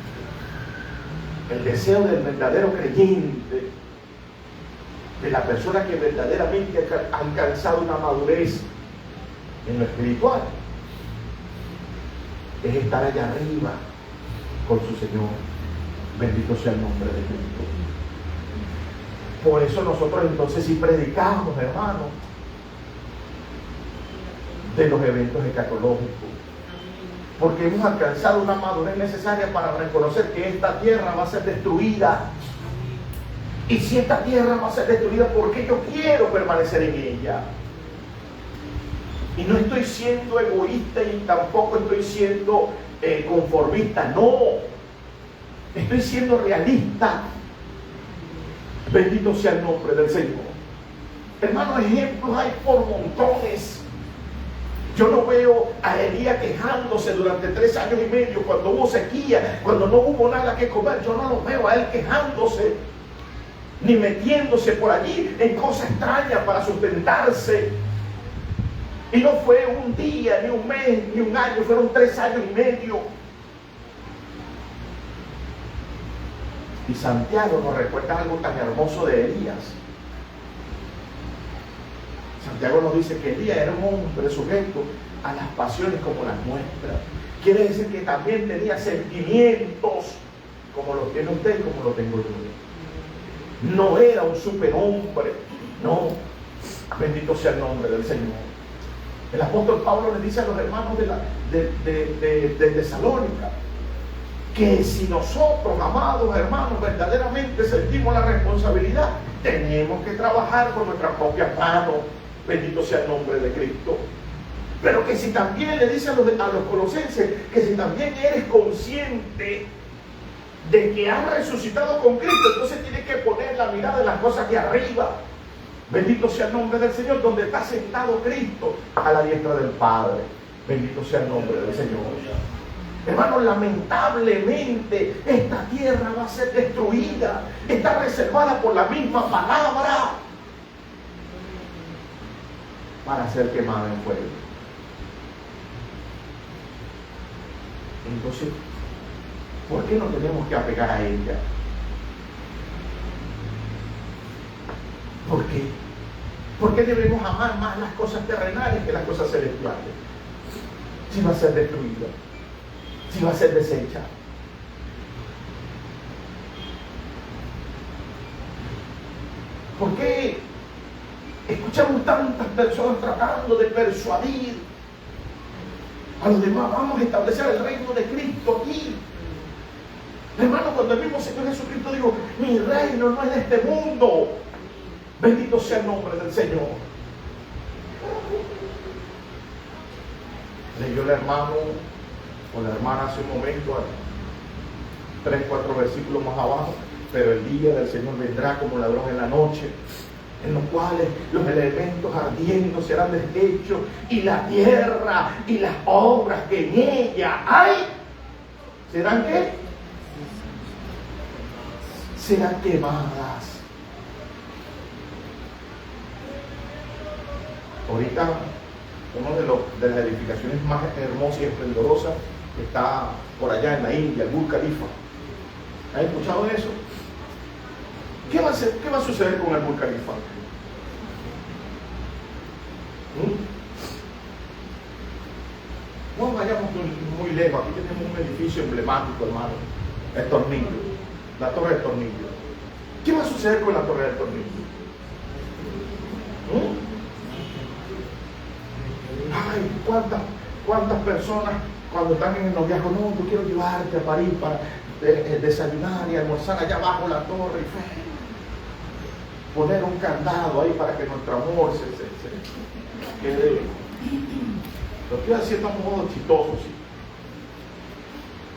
El deseo del verdadero creyente, de la persona que verdaderamente ha alcanzado una madurez en lo espiritual, es estar allá arriba con su Señor. Bendito sea el nombre de Cristo. Por eso nosotros entonces sí predicamos, hermanos, de los eventos escatológicos, porque hemos alcanzado una madurez necesaria para reconocer que esta tierra va a ser destruida. Y si esta tierra va a ser destruida, ¿por qué yo quiero permanecer en ella? Y no estoy siendo egoísta y tampoco estoy siendo conformista, no. Estoy siendo realista. Bendito sea el nombre del Señor. Hermanos, ejemplos hay por montones. Yo no veo a Elías quejándose durante 3 años y medio cuando hubo sequía, cuando no hubo nada que comer. Yo no lo veo a él quejándose, ni metiéndose por allí en cosas extrañas para sustentarse. Y no fue un día, ni un mes, ni un año, fueron 3 años y medio. Y Santiago nos recuerda algo tan hermoso de Elías. Santiago nos dice que Elías era un hombre sujeto a las pasiones como las nuestras. Quiere decir que también tenía sentimientos como los tiene usted y como los tengo yo. No era un superhombre, no. Bendito sea el nombre del Señor. El apóstol Pablo le dice a los hermanos de Tesalónica que si nosotros, amados hermanos, verdaderamente sentimos la responsabilidad, tenemos que trabajar con nuestras propias manos. Bendito sea el nombre de Cristo. Pero que si también le dice a los colosenses, que si también eres consciente de que has resucitado con Cristo, entonces tienes que poner la mirada en las cosas de arriba. Bendito sea el nombre del Señor, donde está sentado Cristo a la diestra del Padre. Bendito sea el nombre del Señor. Hermanos, lamentablemente esta tierra va a ser destruida. Está reservada por la misma palabra para ser quemada en fuego. Entonces, ¿por qué no tenemos que apegar a ella? ¿Por qué? ¿Por qué debemos amar más las cosas terrenales que las cosas celestiales? Si va a ser destruida, si va a ser deshecha. ¿Por qué escuchamos tantas personas tratando de persuadir a los demás? Vamos a establecer el reino de Cristo aquí. Hermano, cuando el mismo Señor Jesucristo dijo, mi reino no es de este mundo. Bendito sea el nombre del Señor. Leyó el hermano o la hermana hace un momento, 3, 4 versículos más abajo, pero el día del Señor vendrá como ladrón en la noche, en los cuales los elementos ardiendo serán deshechos y la tierra y las obras que en ella hay, ¿serán qué? Serán quemadas. Ahorita, una de las edificaciones más hermosas y esplendorosas está por allá en la India, el Burj Khalifa. ¿Han escuchado de eso? ¿Qué va a suceder con el Burj Khalifa? No vayamos muy lejos. Aquí tenemos un edificio emblemático, hermano. El Tornillo. La Torre del Tornillo. ¿Qué va a suceder con la Torre del Tornillo? Ay, ¿cuántas personas cuando están en el noviazgo? No, yo quiero llevarte a París para desayunar y almorzar allá abajo la torre y poner un candado ahí para que nuestro amor se quede. Lo estoy haciendo a un modo chistoso, ¿sí?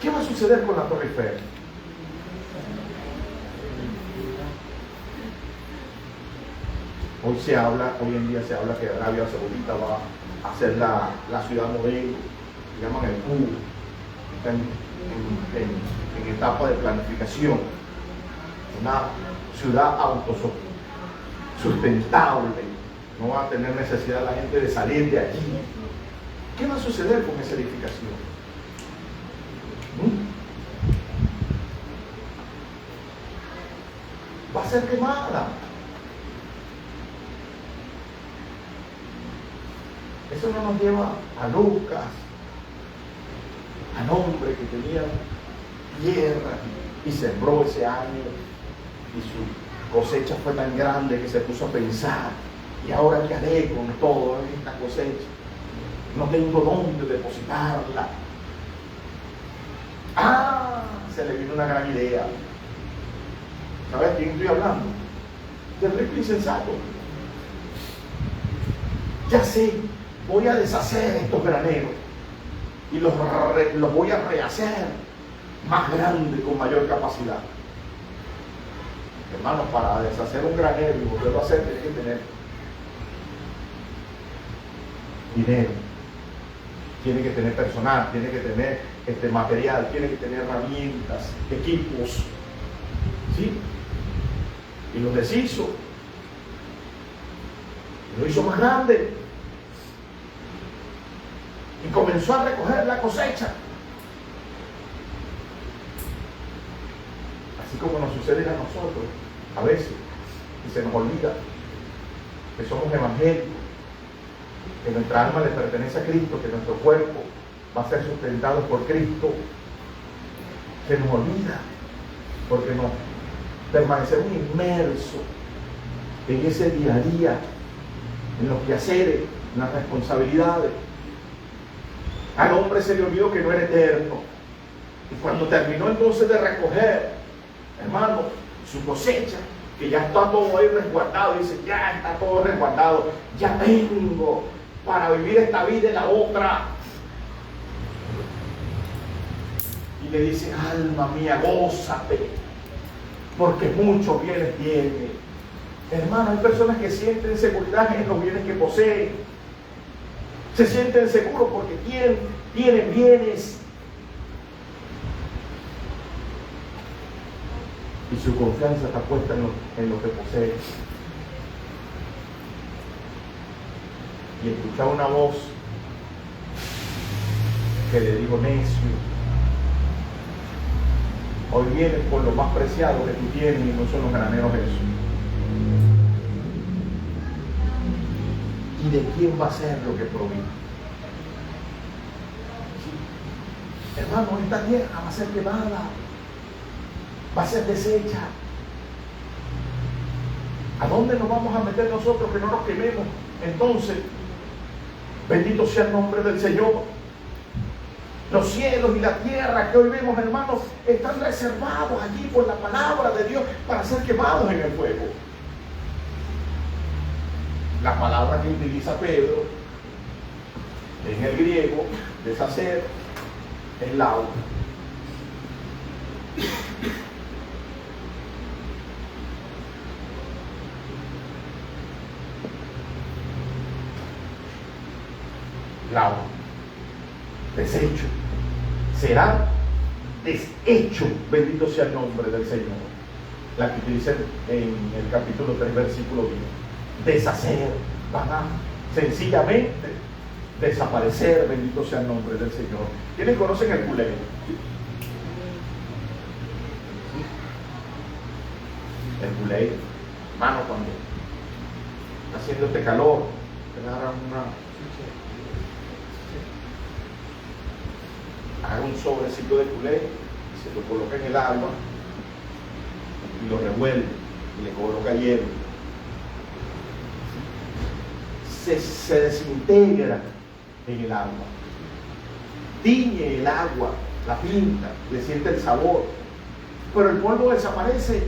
¿Qué va a suceder con la Torre Eiffel? Hoy en día se habla que Arabia Saudita va a ser la ciudad modelo, que llaman el Q, está en etapa de planificación, una ciudad autosustentable, no va a tener necesidad la gente de salir de allí. ¿Qué va a suceder con esa edificación? Va a ser quemada. Eso no nos lleva a Lucas, al hombre que tenía tierra y sembró ese año y su cosecha fue tan grande que se puso a pensar, ¿y ahora qué haré con toda esta cosecha? No tengo dónde depositarla. Se le vino una gran idea. ¿Sabes de quién estoy hablando? Del rico insensato. Ya sé, voy a deshacer estos graneros y los voy a rehacer más grandes, con mayor capacidad. Hermanos, para deshacer un granero y volverlo a hacer, tiene que tener dinero, tiene que tener personal, tiene que tener material, tiene que tener herramientas, equipos, ¿sí? Y lo deshizo, lo hizo más grande y comenzó a recoger la cosecha. Así como nos sucede a nosotros a veces, y se nos olvida que somos evangélicos, que nuestra alma le pertenece a Cristo, que nuestro cuerpo va a ser sustentado por Cristo. Se nos olvida porque nos permanecemos inmersos en ese día a día, en los quehaceres, en las responsabilidades. Al hombre se le olvidó que no era eterno, y cuando terminó entonces de recoger, hermano, su cosecha, que ya está todo ahí resguardado, dice, ya está todo resguardado, ya tengo para vivir esta vida y la otra. Y le dice, alma mía, gózate, porque muchos bienes tiene. Hermano, hay personas que sienten seguridad en los bienes que poseen. Se sienten seguros porque tienen bienes. y su confianza está puesta en lo que posee. Y escuchaba una voz que le dijo: necio, hoy vienes por lo más preciado que tú tienes y no son los graneros esos. ¿Y de quién va a ser lo que provee? Hermano, esta tierra va a ser quemada, va a ser deshecha. ¿A dónde nos vamos a meter nosotros que no nos quememos? Entonces, bendito sea el nombre del Señor. Los cielos y la tierra que hoy vemos, hermanos, están reservados allí por la palabra de Dios para ser quemados en el fuego. La palabra que utiliza Pedro en el griego, deshacer, es lau. Lau. Desecho. Será deshecho, bendito sea el nombre del Señor. La que utiliza en el capítulo 3, versículo 10. Deshacer, van a sencillamente desaparecer, bendito sea el nombre del Señor. ¿Quiénes conocen el culé? El culé, hermano, cuando está haciendo este calor, agarra un sobrecito de culé y se lo coloca en el agua y lo revuelve y le coloca hielo. Se desintegra en el agua, tiñe el agua, la pinta, le siente el sabor, pero el polvo desaparece,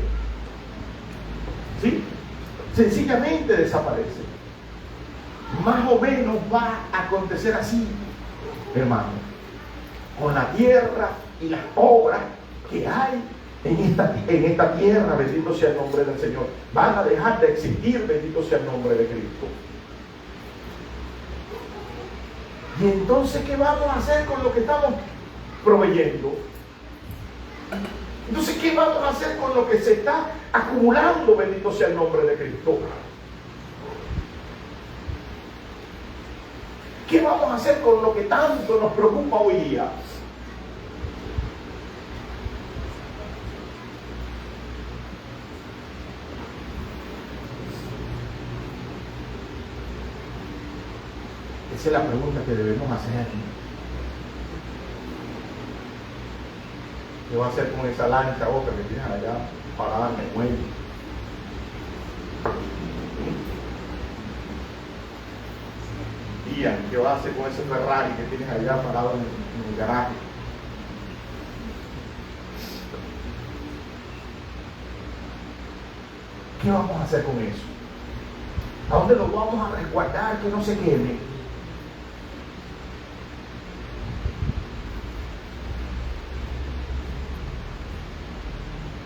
¿sí? Sencillamente desaparece. Más o menos va a acontecer así, hermano, con la tierra y las obras que hay en esta tierra, bendito sea el nombre del Señor, van a dejar de existir, bendito sea el nombre de Cristo. Y entonces, ¿qué vamos a hacer con lo que estamos proveyendo? Entonces, ¿qué vamos a hacer con lo que se está acumulando? Bendito sea el nombre de Cristo. ¿Qué vamos a hacer con lo que tanto nos preocupa hoy día? Esa es la pregunta que debemos hacer. ¿Qué va a hacer con esa lancha otra que tienes allá parada en el muelle? Ian, ¿qué va a hacer con ese Ferrari que tienes allá parado en el garaje? ¿Qué vamos a hacer con eso? ¿A dónde lo vamos a resguardar que no se queme?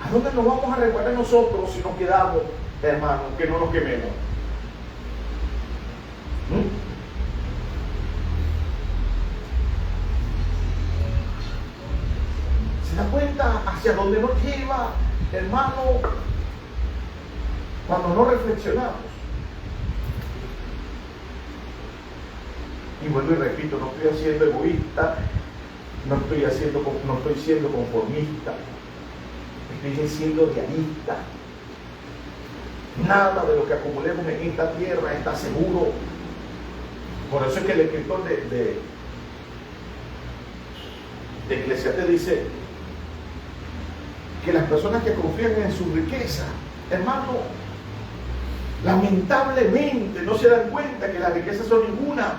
¿A dónde nos vamos a resguardar nosotros si nos quedamos, hermanos, que no nos quememos? ¿Se da cuenta hacia dónde nos lleva, hermano, cuando no reflexionamos? Y vuelvo y repito, no estoy siendo egoísta, no estoy siendo conformista, estoy siendo realista. Nada de lo que acumulemos en esta tierra está seguro. Por eso es que el escritor de Eclesiastés dice que las personas que confían en su riqueza, hermano, lamentablemente no se dan cuenta que las riquezas son ninguna.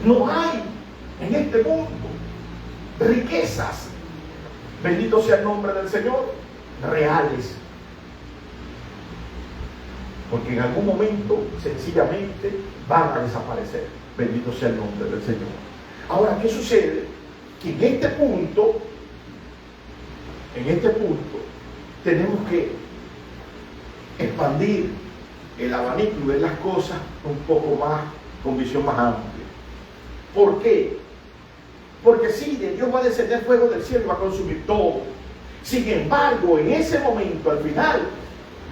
No hay en este mundo riquezas, bendito sea el nombre del Señor, reales. Porque en algún momento sencillamente van a desaparecer. Bendito sea el nombre del Señor. Ahora, ¿qué sucede? Que en este punto tenemos que expandir el abanico y ver las cosas un poco más, con visión más amplia. ¿Por qué? Porque sí, de Dios va a descender fuego del cielo y va a consumir todo. Sin embargo, en ese momento, al final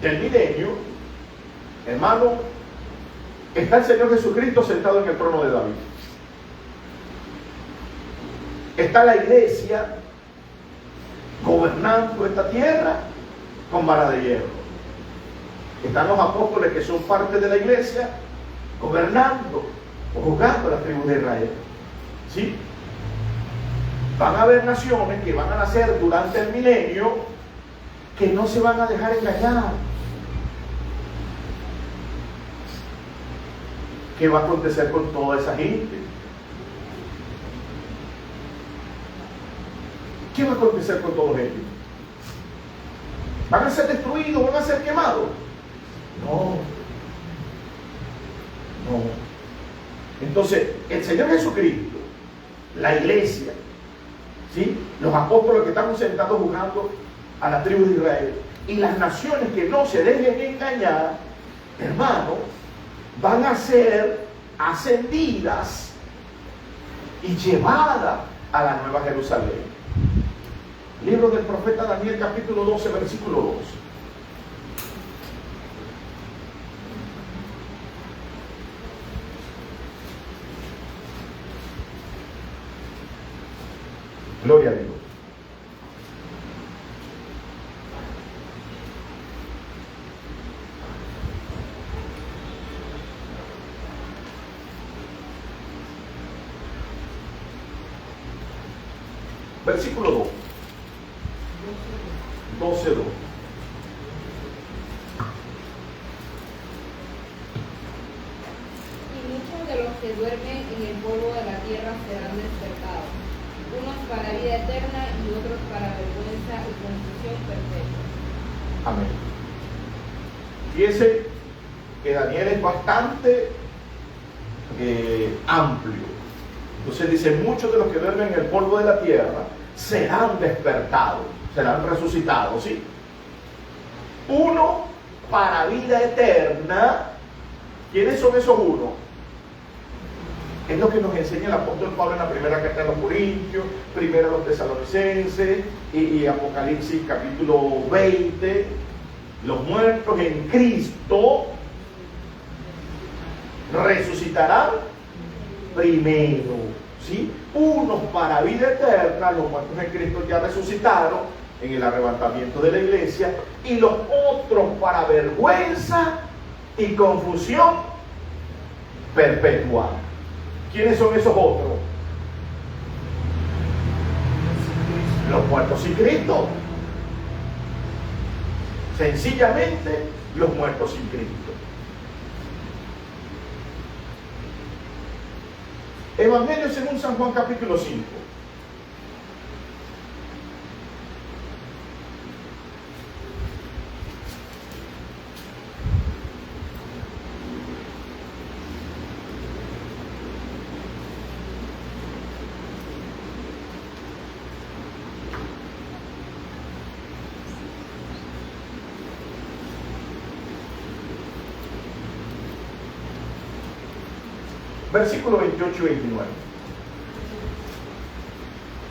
del milenio, hermano, está el Señor Jesucristo sentado en el trono de David. Está la iglesia gobernando esta tierra con vara de hierro. Están los apóstoles que son parte de la iglesia gobernando o juzgando a las tribus de Israel. ¿Sí? Van a haber naciones que van a nacer durante el milenio que no se van a dejar engañar. ¿Qué va a acontecer con toda esa gente? ¿Qué va a acontecer con todos ellos? ¿Van a ser destruidos? ¿Van a ser quemados? No. No. Entonces, el Señor Jesucristo, la iglesia, ¿sí?, los apóstoles que están sentados juzgando a la tribu de Israel y las naciones que no se dejen engañar, hermano, van a ser ascendidas y llevadas a la Nueva Jerusalén. Libro del profeta Daniel, capítulo 12, versículo 2. Gloria a Dios. Versículo 2. 12:2. Y muchos de los que duermen en el polvo de la tierra serán despertados, unos para vida eterna y otros para vergüenza y confusión perpetua. Amén. Fíjese que Daniel es bastante amplio. Entonces dice, muchos de los que duermen en el polvo de la tierra serán despertados, serán resucitados, ¿sí? Uno para vida eterna. ¿Quiénes son esos uno? Es lo que nos enseña el apóstol Pablo en la primera carta de los Corintios, primera a los Tesalonicenses y Apocalipsis capítulo 20. Los muertos en Cristo resucitarán primero, ¿sí? Unos para vida eterna, los muertos en Cristo ya resucitaron en el arrebatamiento de la iglesia, y los otros para vergüenza y confusión perpetua. ¿Quiénes son esos otros? Los muertos sin Cristo. Sencillamente, los muertos sin Cristo. Evangelio según San Juan capítulo 5. Versículo 28 y 29.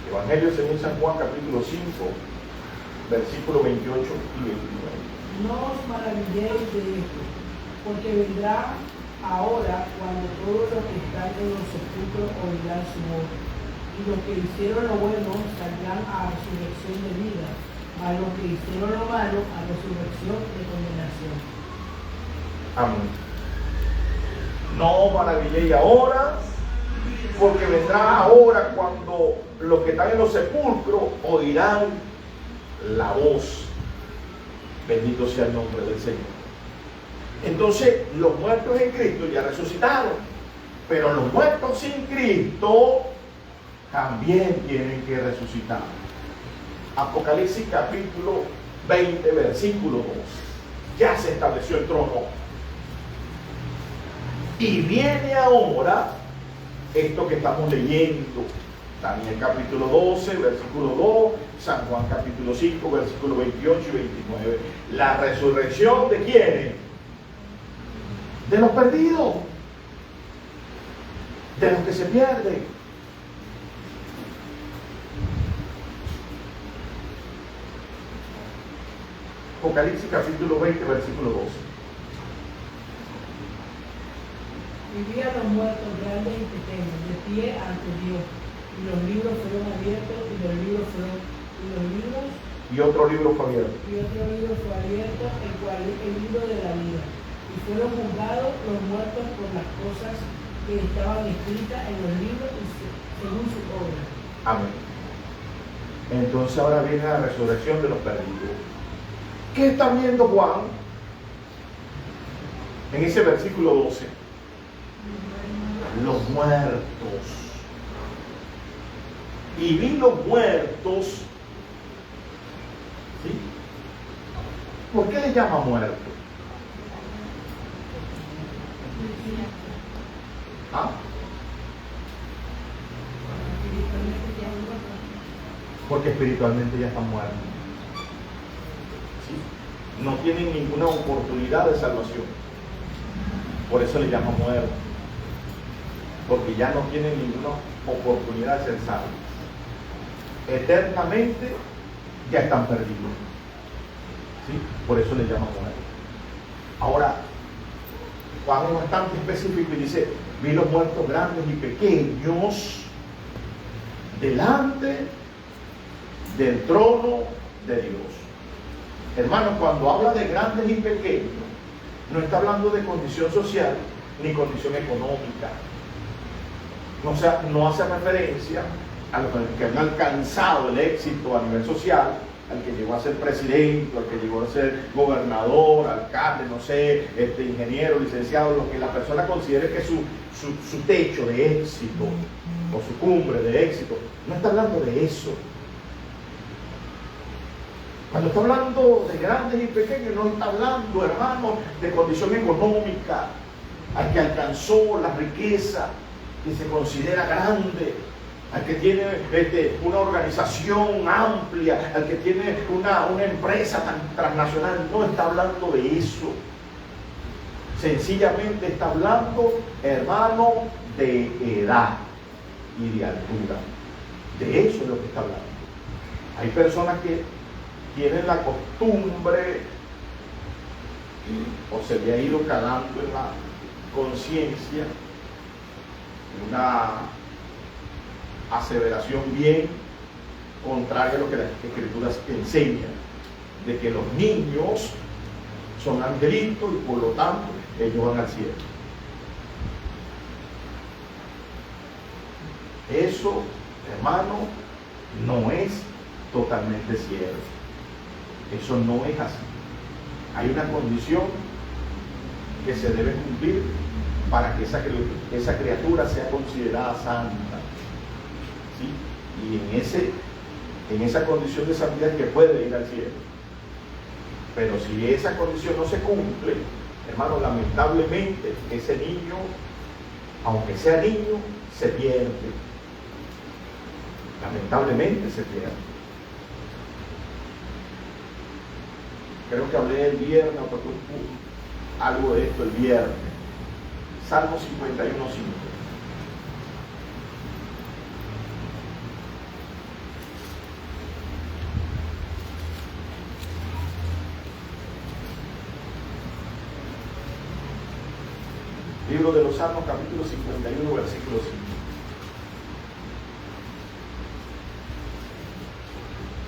Evangelio según San Juan capítulo 5, versículo 28 y 29. No os maravilléis de esto, porque vendrá ahora cuando todos los que están en los sepulcros oirán su voz, y los que hicieron lo bueno saldrán a resurrección de vida, mas los que hicieron lo malo a resurrección de condenación. Amén. No maravilléis ahora, porque vendrá ahora cuando los que están en los sepulcros oirán la voz. Bendito sea el nombre del Señor. Entonces, los muertos en Cristo ya resucitaron, pero los muertos sin Cristo también tienen que resucitar. Apocalipsis capítulo 20, versículo 2. Ya se estableció el trono. Y viene ahora esto que estamos leyendo. Daniel capítulo 12, versículo 2, San Juan capítulo 5, versículo 28 y 29. La resurrección de ¿quiénes? De los perdidos, de los que se pierden. Apocalipsis capítulo 20, versículo 12. Vivían los muertos grandes y pequeños, de pie ante Dios. Y los libros fueron abiertos, y otro libro fue abierto, el cual es el libro de la vida. Y fueron juzgados los muertos por las cosas que estaban escritas en los libros según su obra. Amén. Entonces ahora viene la resurrección de los perdidos. ¿Qué está viendo Juan? En ese versículo 12. Los muertos. Y vi los muertos. ¿Sí? ¿Por qué le llama muerto? ¿Ah? Porque espiritualmente ya están muertos. ¿Sí? No tienen ninguna oportunidad de salvación. Por eso le llama muerto. Porque ya no tienen ninguna oportunidad de ser salvos. Eternamente ya están perdidos. ¿Sí? Por eso le llama muerto. Ahora, Juan es bastante específico y dice: vi los muertos grandes y pequeños delante del trono de Dios. Hermanos, cuando habla de grandes y pequeños, no está hablando de condición social ni condición económica. No hace referencia a los que han alcanzado el éxito a nivel social, al que llegó a ser presidente, al que llegó a ser gobernador, alcalde, no sé, ingeniero, licenciado, lo que la persona considere que es su techo de éxito o su cumbre de éxito. No está hablando de eso. Cuando está hablando de grandes y pequeños, no está hablando, hermanos, de condición económica, al que alcanzó la riqueza y se considera grande, al que tiene una organización amplia, al que tiene una empresa tan transnacional. No está hablando de eso. Sencillamente está hablando, hermano, de edad y de altura. De eso es lo que está hablando. Hay personas que tienen la costumbre, o se le ha ido calando en la conciencia, una aseveración bien contraria a lo que las escrituras enseñan, de que los niños son angelitos y por lo tanto ellos van al cielo. Eso, hermano, no es totalmente cierto. Eso no es así. Hay una condición que se debe cumplir para que esa criatura sea considerada santa. ¿Sí? Y en esa condición de santidad es que puede ir al cielo. Pero si esa condición no se cumple, hermano, lamentablemente ese niño, aunque sea niño, se pierde. Lamentablemente se pierde. Creo que hablé el viernes, o toqué algo de esto el viernes. Salmo 51:5. Libro de los Salmos, capítulo 51, versículo 5.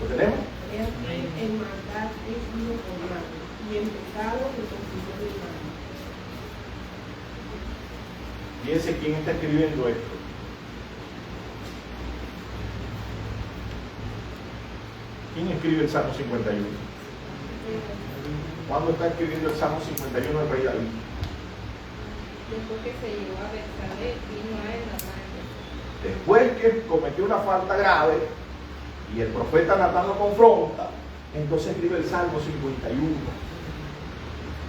¿Lo tenemos? En maldad es uno formado, y en pecado se confesó mi mano. Fíjense quién está escribiendo esto. ¿Quién escribe el Salmo 51? ¿Cuándo está escribiendo el Salmo 51 el rey David? Después que se llevó a Betsabé, vino a él Natán. Después que cometió una falta grave y el profeta Natán lo confronta, entonces escribe el Salmo 51.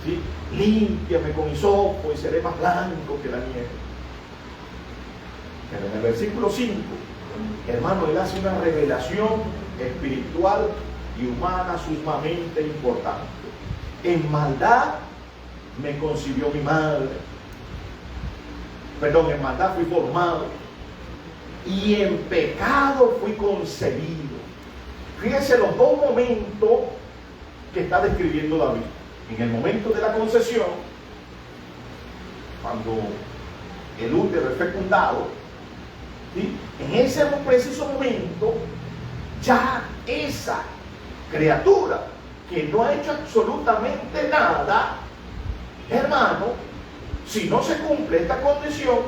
¿Sí? Límpiame con hisopo y seré más blanco que la nieve. Pero en el versículo 5, hermano, él hace una revelación espiritual y humana sumamente importante. En maldad me concibió mi madre. Perdón, en maldad fui formado y en pecado fui concebido. Fíjense los dos momentos que está describiendo David. En el momento de la concesión, cuando el útero es fecundado, ¿sí? En ese preciso momento, ya esa criatura que no ha hecho absolutamente nada, hermano, si no se cumple esta condición,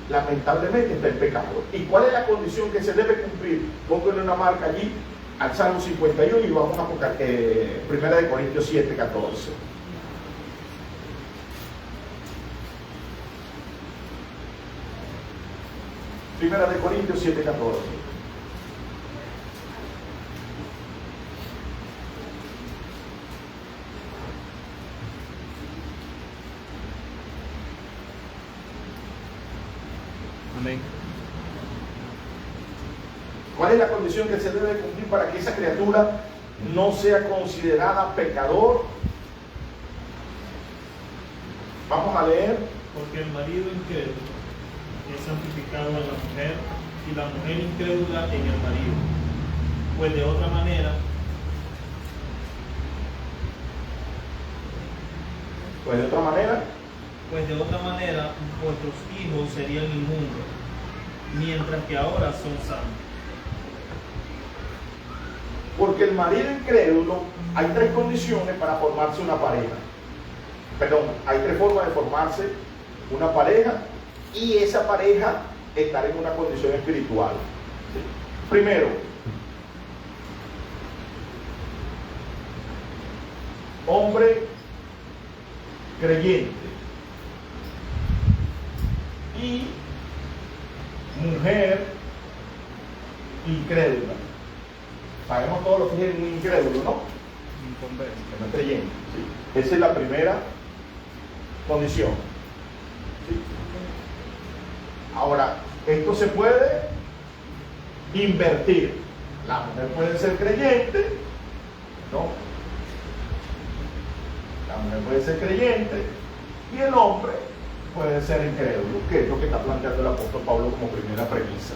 lamentablemente está en pecado. ¿Y cuál es la condición que se debe cumplir? Pónganle una marca allí al Salmo 51 y vamos a buscar 1 Corintios 7, 14. Primera de Corintios 7, 14. Amén. ¿Cuál es la condición que se debe cumplir para que esa criatura no sea considerada pecador? Vamos a leer. Porque el marido incrédulo es santificado en la mujer y la mujer incrédula en el marido. Pues de otra manera, vuestros hijos serían inmundos, mientras que ahora son santos. Porque el marido incrédulo, hay tres condiciones para formarse una pareja. Perdón, hay tres formas de formarse una pareja y esa pareja estar en una condición espiritual. ¿Sí? Primero, hombre creyente y mujer incrédula. Sabemos todos lo que es un incrédulo, ¿no? Inconverso. Que no es creyente. ¿Sí? Esa es la primera condición. ¿Sí? Ahora, esto se puede invertir. La mujer puede ser creyente, ¿no? La mujer puede ser creyente y el hombre puede ser incrédulo, que es lo que está planteando el apóstol Pablo como primera premisa.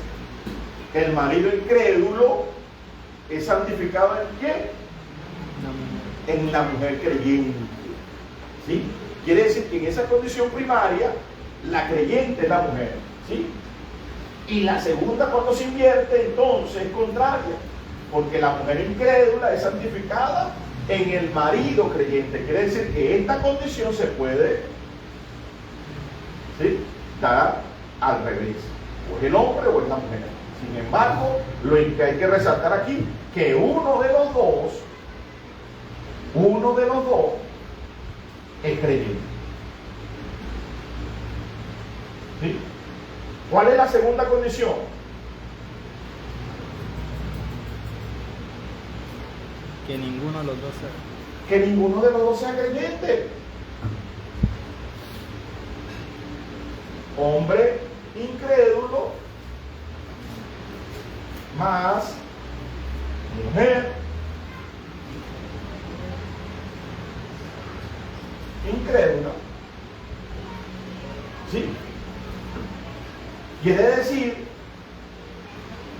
El marido incrédulo es santificado en quién? En la mujer creyente. ¿Sí? Quiere decir que en esa condición primaria, la creyente es la mujer. ¿Sí? Y la segunda, cuando se invierte, entonces es contraria, porque la mujer incrédula es santificada en el marido creyente. Quiere decir que esta condición se puede, ¿sí?, dar al revés, o es el hombre o es la mujer. Sin embargo, lo que hay que resaltar aquí, que uno de los dos es creyente. ¿Sí? ¿Cuál es la segunda condición? Que ninguno de los dos sea. Que ninguno de los dos sea creyente. Hombre incrédulo más mujer incrédula. ¿Sí? Quiere decir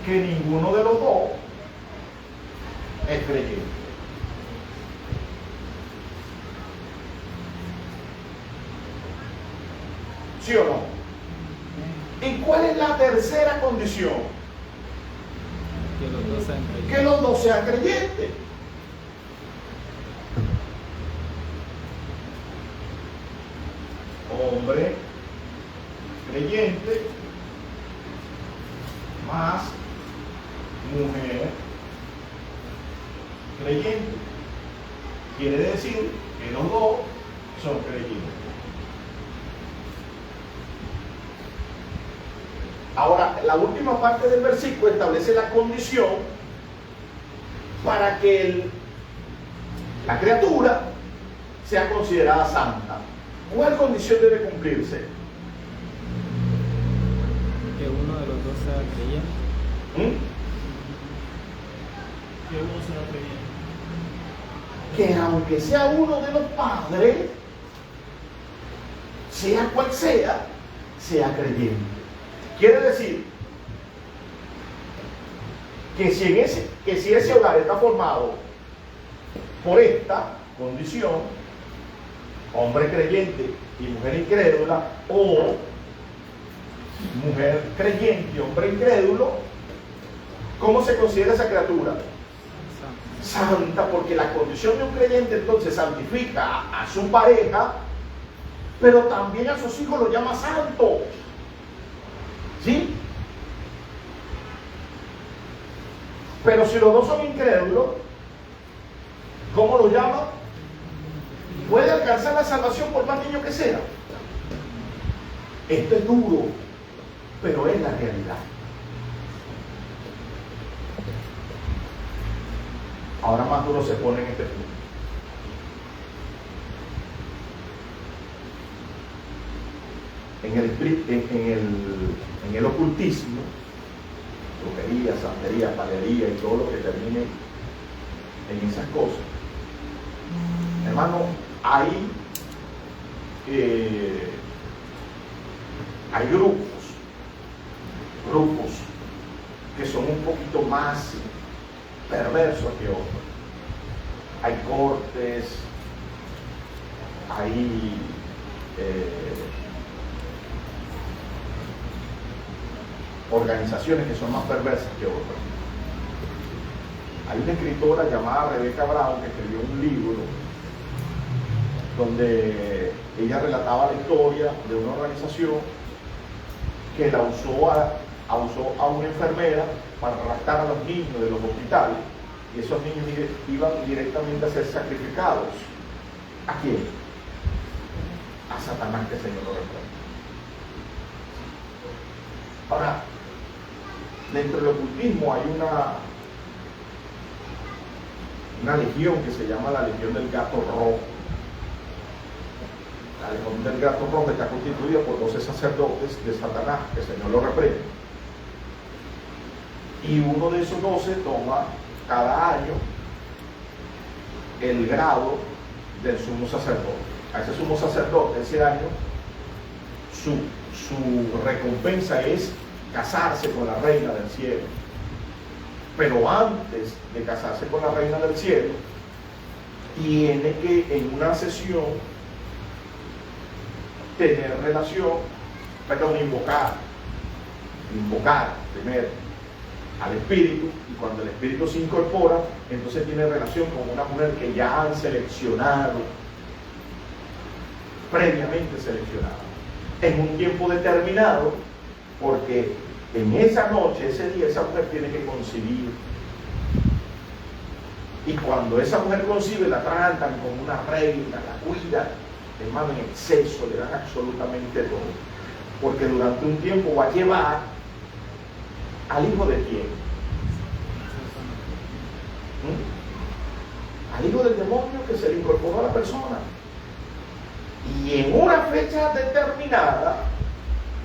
que ninguno de los dos es creyente. ¿Sí o no? ¿Y cuál es la tercera condición? Que los dos sean creyentes. Que los dos sean creyentes. Hombre creyente más mujer creyente. Quiere decir que los dos son creyentes. Ahora, la última parte del versículo establece la condición para que la criatura sea considerada santa. ¿Cuál condición debe cumplirse? Que uno de los dos sea creyente. Que uno sea creyente. Que aunque sea uno de los padres, sea cual sea creyente. Quiere decir que si ese hogar está formado por esta condición, hombre creyente y mujer incrédula, o mujer creyente y hombre incrédulo, ¿cómo se considera esa criatura? Santa, porque la condición de un creyente entonces santifica a su pareja, pero también a sus hijos los llama santos. ¿Sí? Pero si los dos son incrédulos, ¿cómo lo llama? Puede alcanzar la salvación por más niño que sea. Esto es duro, pero es la realidad. Ahora más duro se pone en este punto. En el ocultismo, brujería, santería, palería y todo lo que termine en esas cosas, hermano, hay grupos que son un poquito más perversos que otros. Hay cortes, hay organizaciones que son más perversas que otras. Hay una escritora llamada Rebecca Brown que escribió un libro donde ella relataba la historia de una organización que la usó a una enfermera para raptar a los niños de los hospitales, y esos niños iban directamente a ser sacrificados. ¿A quién? A Satanás, que el Señor lo reprenda. Ahora, dentro del ocultismo hay una legión que se llama la Legión del Gato Rojo. La Legión del Gato Rojo está constituida por 12 sacerdotes de Satanás, que el Señor lo reprende. Y uno de esos 12 toma cada año el grado del sumo sacerdote. A ese sumo sacerdote ese año su recompensa es casarse con la reina del cielo. Pero antes de casarse con la reina del cielo, tiene que en una sesión tener relación, invocar primero al espíritu, y cuando el espíritu se incorpora, entonces tiene relación con una mujer que ya han seleccionado, previamente seleccionada, en un tiempo determinado, porque en esa noche, ese día, esa mujer tiene que concebir. Y cuando esa mujer concibe, la tratan como una reina, la cuidan, hermano, en exceso, le dan absolutamente todo. Porque durante un tiempo va a llevar al hijo de quién? Al hijo del demonio que se le incorporó a la persona. Y en una fecha determinada,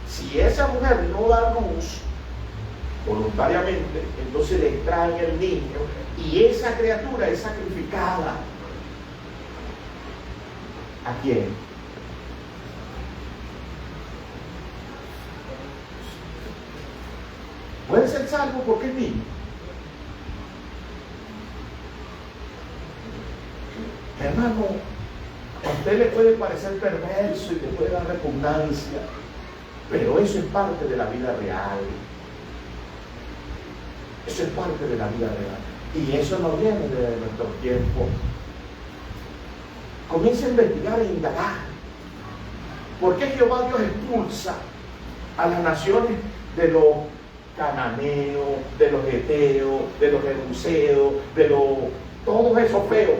si esa mujer no da luz voluntariamente, entonces le extraen el niño y esa criatura es sacrificada. ¿A quién? Puede ser salvo porque es niño. Hermano, a usted le puede parecer perverso y le puede dar repugnancia, pero eso es parte de la vida real. Eso es parte de la vida real. Y eso no viene de nuestro tiempo. Comienza a investigar e indagar. ¿Por qué Jehová Dios expulsa a las naciones de los cananeos, de los heteos, de los jebuseos, todos esos feos?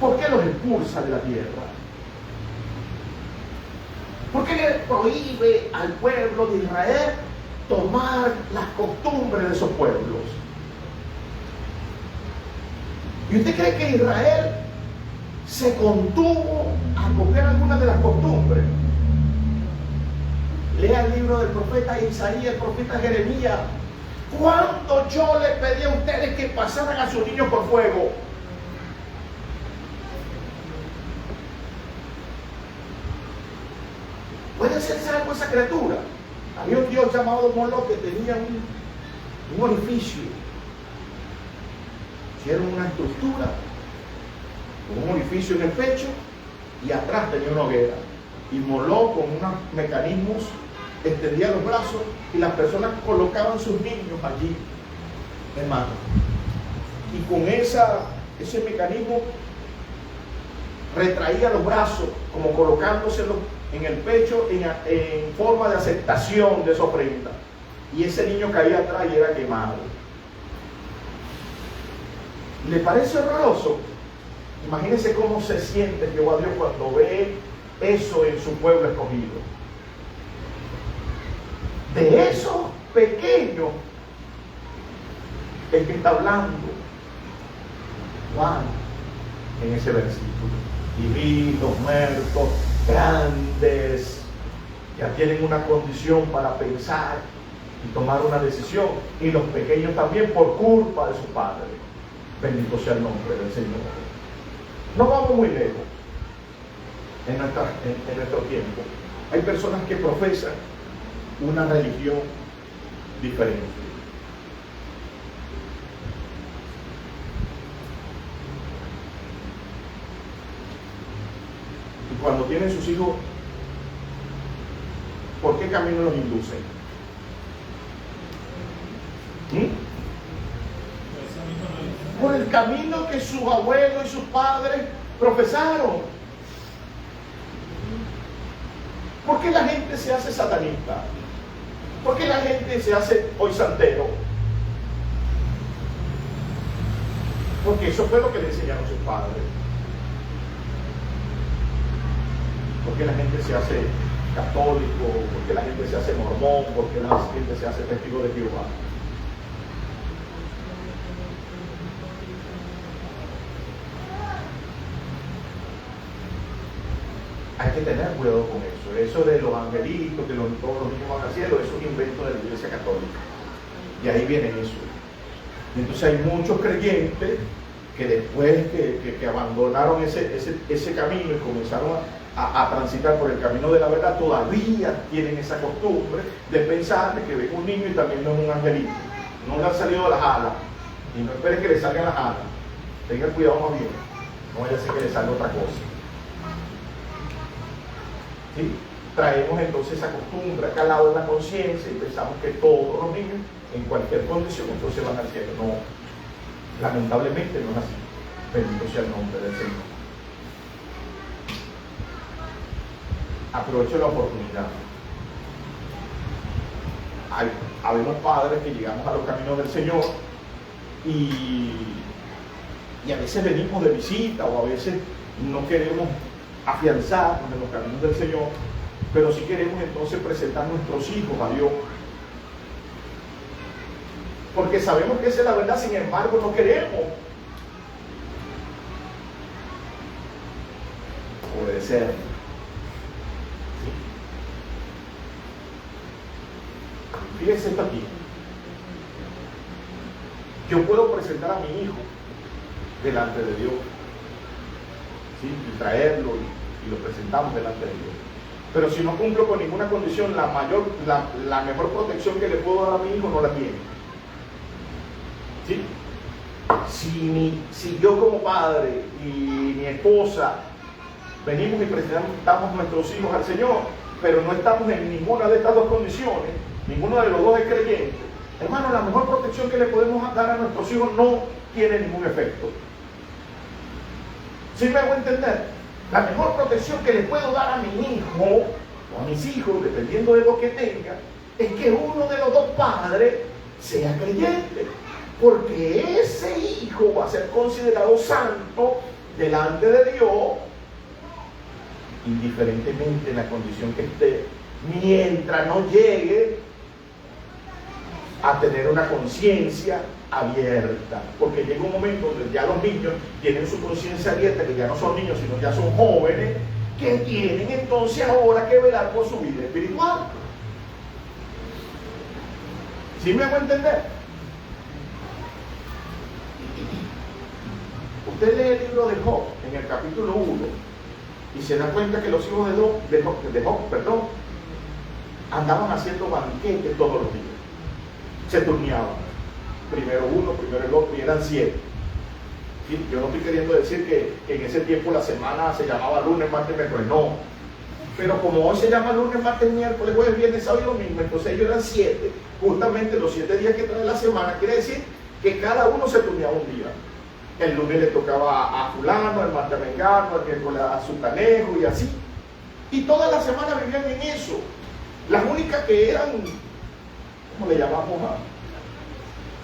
¿Por qué los expulsa de la tierra? ¿Por qué le prohíbe al pueblo de Israel tomar las costumbres de esos pueblos? ¿Y usted cree que Israel se contuvo a copiar algunas de las costumbres? Lea el libro del profeta Isaías, el profeta Jeremías. ¿Cuándo yo le pedí a ustedes que pasaran a sus niños por fuego? ¿Puede ser salvo esa criatura? Había un dios llamado Moloch que tenía un orificio. Hicieron una estructura con un orificio en el pecho, y atrás tenía una hoguera. Inmoló con unos mecanismos, extendía los brazos y las personas colocaban sus niños allí, hermano. Y con ese mecanismo retraía los brazos, como colocándoselos en el pecho en forma de aceptación de esa ofrenda. Y ese niño caía atrás y era quemado. ¿Le parece horroroso? Imagínense cómo se siente Jehová Dios cuando ve eso en su pueblo escogido. De esos pequeños el que está hablando Juan en ese versículo. Y vi los muertos grandes, ya tienen una condición para pensar y tomar una decisión, y los pequeños también por culpa de su padre. Bendito sea el nombre del Señor. No vamos muy lejos en nuestro tiempo. Hay personas que profesan una religión diferente. Y cuando tienen sus hijos, ¿por qué camino los inducen? Por el camino que sus abuelos y sus padres profesaron. ¿Por qué la gente se hace satanista? ¿Por qué la gente se hace hoy santero? Porque eso fue lo que le enseñaron sus padres. ¿Por qué la gente se hace católico? ¿Por qué la gente se hace mormón? ¿Por qué la gente se hace testigo de Jehová? Hay que tener cuidado con eso. Eso de los angelitos, que todos los niños van al cielo, es un invento de la Iglesia Católica. Y ahí viene eso. Entonces hay muchos creyentes que después que abandonaron ese camino y comenzaron a transitar por el camino de la verdad, todavía tienen esa costumbre de pensar que ven un niño y también no es un angelito. No le han salido de las alas. Y no esperen que le salgan las alas. Tengan cuidado más bien. No vaya a ser que le salga otra cosa. ¿Sí? Traemos entonces esa costumbre acá al lado de la conciencia y pensamos que todos los niños en cualquier condición entonces van al cielo. No, lamentablemente no es así. Bendito sea el nombre del Señor. Aprovecho la oportunidad. Habemos padres que llegamos a los caminos del Señor y a veces venimos de visita o a veces no queremos afianzarnos en los caminos del Señor, pero sí queremos entonces presentar nuestros hijos a Dios, porque sabemos que esa es la verdad, sin embargo no queremos obedecer. ¿Sí? Fíjense esto aquí. Yo puedo presentar a mi hijo delante de Dios, ¿sí? Y traerlo y lo presentamos delante de Dios. Pero si no cumplo con ninguna condición, la mejor protección que le puedo dar a mi hijo no la tiene. ¿Sí? Si yo como padre y mi esposa venimos y presentamos nuestros hijos al Señor, pero no estamos en ninguna de estas dos condiciones, ninguno de los dos es creyente, hermano, la mejor protección que le podemos dar a nuestros hijos no tiene ningún efecto. ¿Sí me hago entender? La mejor protección que le puedo dar a mi hijo o a mis hijos, dependiendo de lo que tenga, es que uno de los dos padres sea creyente, porque ese hijo va a ser considerado santo delante de Dios, indiferentemente en la condición que esté, mientras no llegue a tener una conciencia abierta, porque llega un momento donde ya los niños tienen su conciencia abierta, que ya no son niños sino ya son jóvenes, que tienen entonces ahora que velar por su vida espiritual. ¿Sí me hago entender? Usted lee el libro de Job en el capítulo 1 y se da cuenta que los hijos de Job, andaban haciendo banquetes todos los días, se turneaban. Primero uno, primero el otro, y eran 7. Y yo no estoy queriendo decir que en ese tiempo la semana se llamaba lunes, martes, miércoles, no. Pero como hoy se llama lunes, martes, miércoles, jueves, viernes, sábado y domingo, entonces ellos eran 7, justamente los 7 días que trae la semana, quiere decir que cada uno se turneaba un día. El lunes le tocaba a fulano, el martes a mengano, el miércoles a su canejo y así. Y toda la semana vivían en eso. Las únicas que eran, ¿cómo le llamamos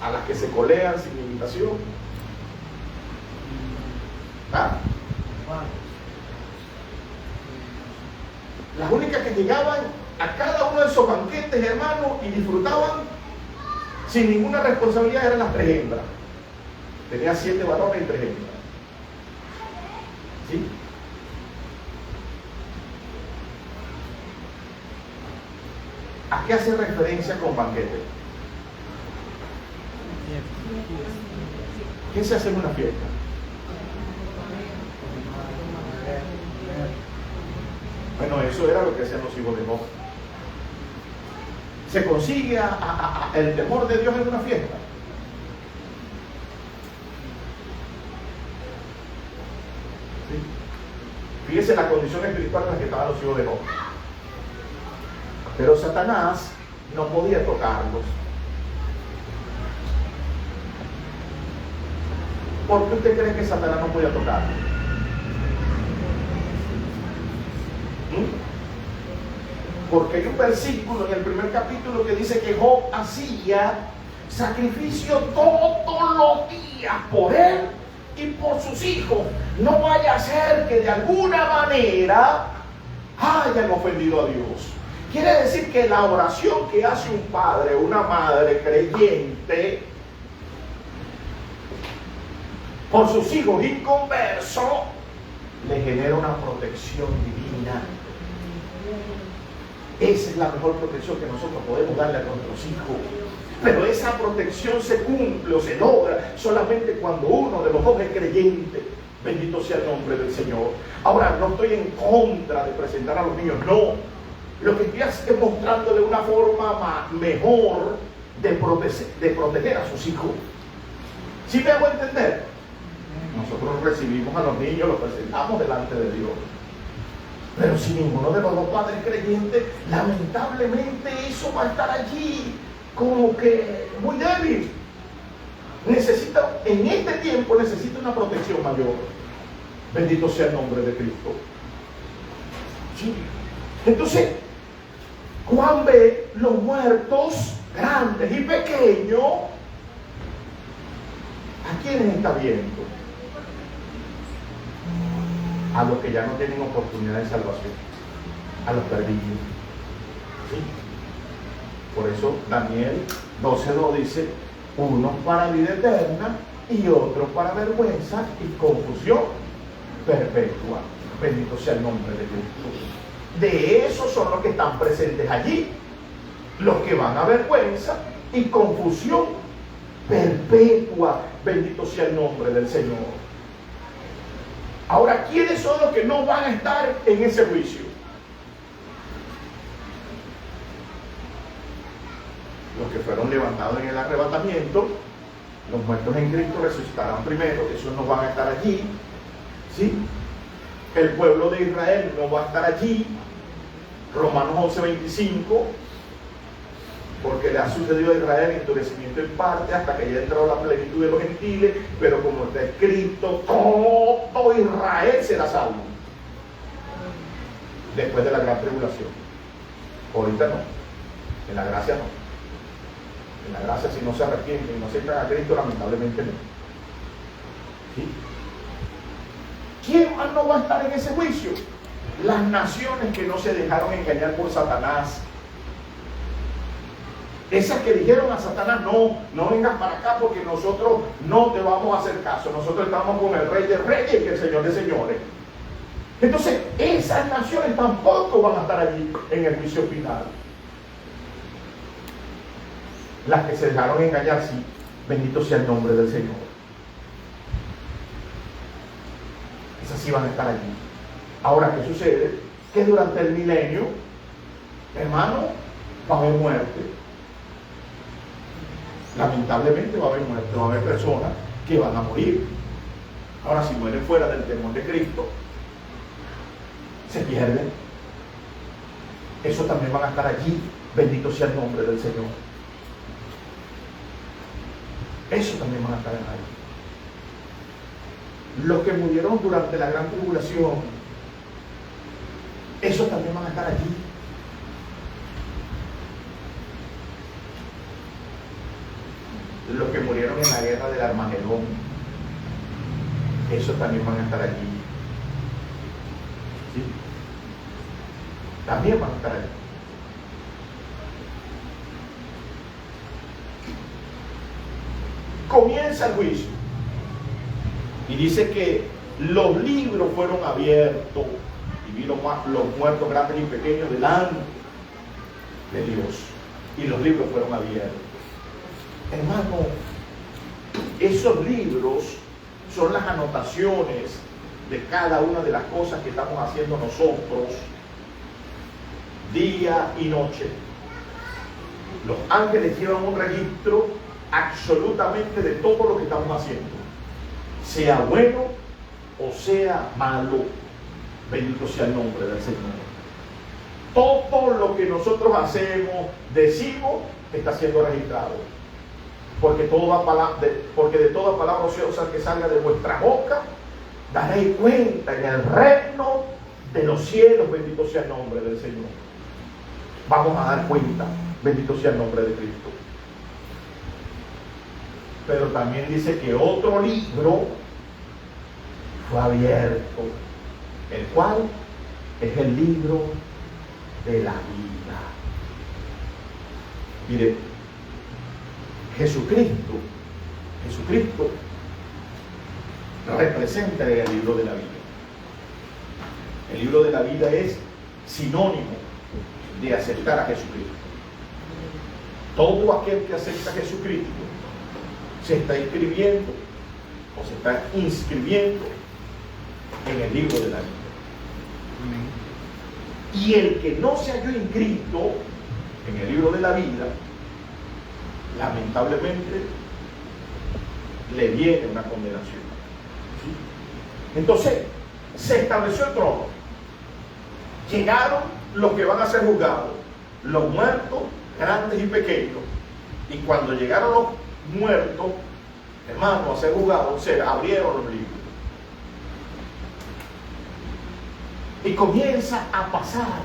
a las que se colean sin invitación? ¿Ah? Las únicas que llegaban a cada uno de esos banquetes, hermanos, y disfrutaban sin ninguna responsabilidad eran las 3 hembras. Tenía 7 varones y 3 hembras. ¿Sí? ¿A qué hace referencia con banquete? ¿Qué se hace en una fiesta? Bueno, eso era lo que hacían los hijos de Job. ¿Se consigue el temor de Dios en una fiesta? ¿Sí? Fíjese la condición espiritual en la que estaban los hijos de Job. Pero Satanás no podía tocarlos. ¿Por qué usted cree que Satanás no podía tocarlos? Porque hay un versículo en el primer capítulo que dice que Job hacía sacrificio todos los días por él y por sus hijos. No vaya a ser que de alguna manera hayan ofendido a Dios. Quiere decir que la oración que hace un padre o una madre creyente por sus hijos inconversos le genera una protección divina. Esa es la mejor protección que nosotros podemos darle a nuestros hijos. Pero esa protección se cumple o se logra solamente cuando uno de los dos es creyente. Bendito sea el nombre del Señor. Ahora, no estoy en contra de presentar a los niños, no. Lo que estoy es mostrándole una forma mejor de proteger a sus hijos. ¿Sí me hago entender? Nosotros recibimos a los niños, los presentamos delante de Dios. Pero si ninguno de los dos padres creyentes, lamentablemente eso va a estar allí como que muy débil. Necesita, en este tiempo necesita una protección mayor. Bendito sea el nombre de Cristo. Sí. Entonces, Juan ve los muertos grandes y pequeños. ¿A quiénes está viendo? A los que ya no tienen oportunidad de salvación, a los perdidos. ¿Sí? Por eso Daniel 12:2 dice, unos para vida eterna y otros para vergüenza y confusión perpetua. Bendito sea el nombre de Cristo. De esos son los que están presentes allí, los que van a vergüenza y confusión perpetua. Bendito sea el nombre del Señor. Ahora, ¿quiénes son los que no van a estar en ese juicio? Los que fueron levantados en el arrebatamiento, los muertos en Cristo resucitarán primero, esos no van a estar allí. ¿Sí? El pueblo de Israel no va a estar allí. Romanos 11:25, porque le ha sucedido a Israel endurecimiento en parte hasta que haya entrado la plenitud de los gentiles, pero como está escrito, todo Israel será salvo después de la gran tribulación. Ahorita no, en la gracia no. En la gracia, si no se arrepienten y no aceptan a Cristo, lamentablemente no. ¿Sí? ¿Quién más no va a estar en ese juicio? Las naciones que no se dejaron engañar por Satanás. Esas que dijeron a Satanás, no vengas para acá porque nosotros no te vamos a hacer caso. Nosotros estamos con el Rey de Reyes y el Señor de Señores. Entonces, esas naciones tampoco van a estar allí en el juicio final. Las que se dejaron engañar, sí. Bendito sea el nombre del Señor. Esas sí van a estar allí. Ahora, ¿qué sucede? Que durante el milenio, hermano, va a haber muerte. Lamentablemente va a haber muerte, va a haber personas que van a morir. Ahora, si mueren fuera del temor de Cristo, se pierden. Esos también van a estar allí. Bendito sea el nombre del Señor. Esos también van a estar allí. Los que murieron durante la gran tribulación, esos también van a estar allí. Los que murieron en la guerra del Armagedón, esos también van a estar allí. ¿Sí? También van a estar allí. Comienza el juicio y dice que los libros fueron abiertos y vi los muertos grandes y pequeños delante de Dios, y los libros fueron abiertos. Hermano, esos libros son las anotaciones de cada una de las cosas que estamos haciendo nosotros día y noche. Los ángeles llevan un registro absolutamente de todo lo que estamos haciendo, sea bueno o sea malo. Bendito sea el nombre del Señor. Todo lo que nosotros hacemos, decimos, está siendo registrado, porque de toda palabra ociosa que salga de vuestra boca daréis cuenta en el reino de los cielos. Bendito sea el nombre del Señor. Vamos a dar cuenta. Bendito sea el nombre de Cristo. Pero también dice que otro libro fue abierto, el cual es el libro de la vida. Mire, Jesucristo representa el libro de la vida. El libro de la vida es sinónimo de aceptar a Jesucristo. Todo aquel que acepta a Jesucristo se está inscribiendo o se está inscribiendo en el libro de la vida. Y el que no se halló inscrito en el libro de la vida, lamentablemente le viene una condenación. Entonces se estableció el trono, llegaron los que van a ser juzgados, los muertos grandes y pequeños, y cuando llegaron los muertos, hermanos, a ser juzgados, se abrieron los libros y comienza a pasar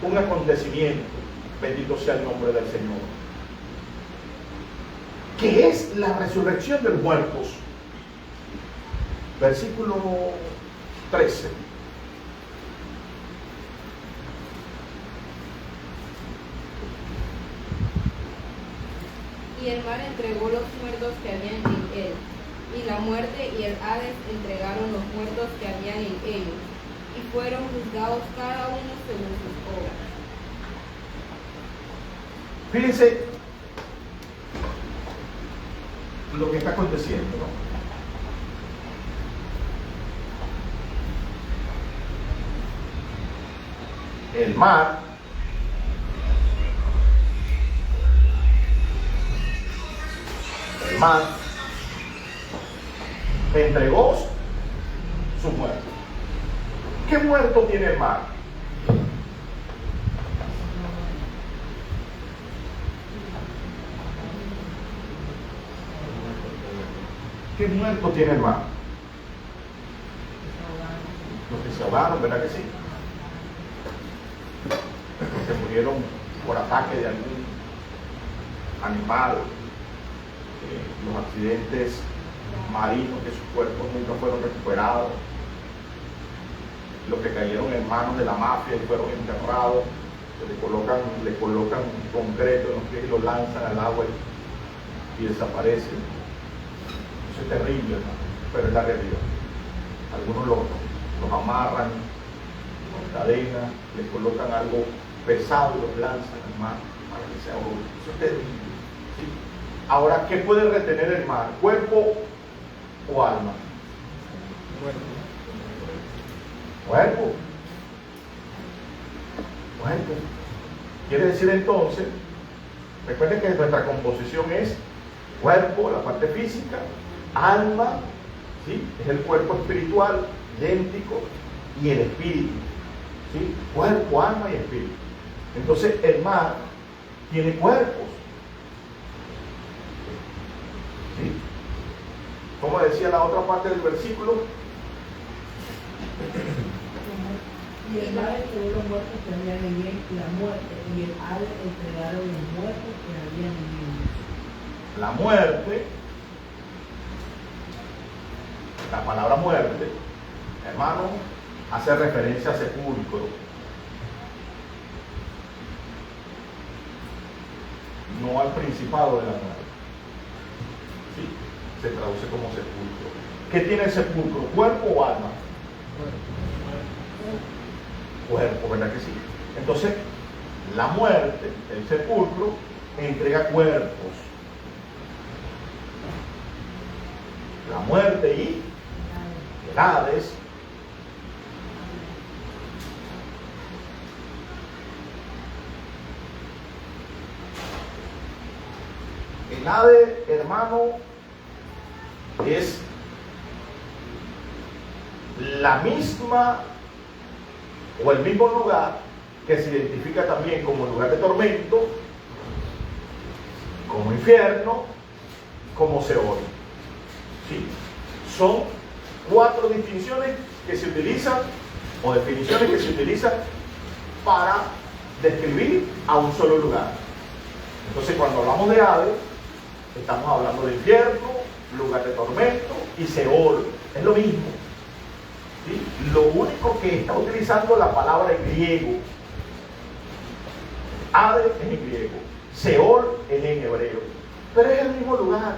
un acontecimiento, bendito sea el nombre del Señor, que es la resurrección de los muertos. Versículo 13. Y el mar entregó los muertos que habían en él, y la muerte y el Hades entregaron los muertos que habían en ellos, y fueron juzgados cada uno según sus obras. Fíjense lo que está aconteciendo, ¿no? El mar entregó sus muertos. ¿Qué muerto tiene el mar? ¿Qué muerto tiene el mar? Los que se ahogaron, ¿verdad que sí? Los que murieron por ataque de algún animal, los accidentes marinos, que sus cuerpos nunca fueron recuperados, los que cayeron en manos de la mafia y fueron enterrados, que le colocan concreto en los pies y los lanzan al agua y desaparecen. Eso es terrible, ¿no? Pero es la realidad. Algunos los amarran con cadenas, les colocan algo pesado y los lanzan al mar para que se ahoguen. Eso es terrible. ¿Sí? Ahora, ¿qué puede retener el mar? ¿Cuerpo o alma? Cuerpo. Quiere decir entonces Recuerden que nuestra composición es cuerpo, la parte física, alma, ¿sí? Es el cuerpo espiritual, idéntico, y el espíritu, ¿sí? Cuerpo, alma y espíritu. Entonces el mar tiene cuerpos, ¿sí? Como decía la otra parte del versículo, Y el mar entregó los muertos que habían en él, y la muerte y el Hades entregaron los muertos que habían en ellos. la muerte, la palabra muerte, hermano, hace referencia a sepulcro. No al principado de la muerte. Sí, se traduce como sepulcro. ¿Qué tiene el sepulcro? ¿Cuerpo o alma? Cuerpo, ¿verdad que sí? Entonces, la muerte, el sepulcro, entrega cuerpos. La muerte y el Hades el Hades, hermano, es la misma o el mismo lugar que se identifica también como lugar de tormento, como infierno, como Seol. ¿Sí? Son 4 distinciones que se utilizan, o definiciones que se utilizan para describir a un solo lugar. Entonces, cuando hablamos de Hades, estamos hablando de infierno, lugar de tormento y Seol. Es lo mismo. ¿Sí? Lo único que está utilizando la palabra en griego. Hades es en griego, Seol es en hebreo, pero es el mismo lugar.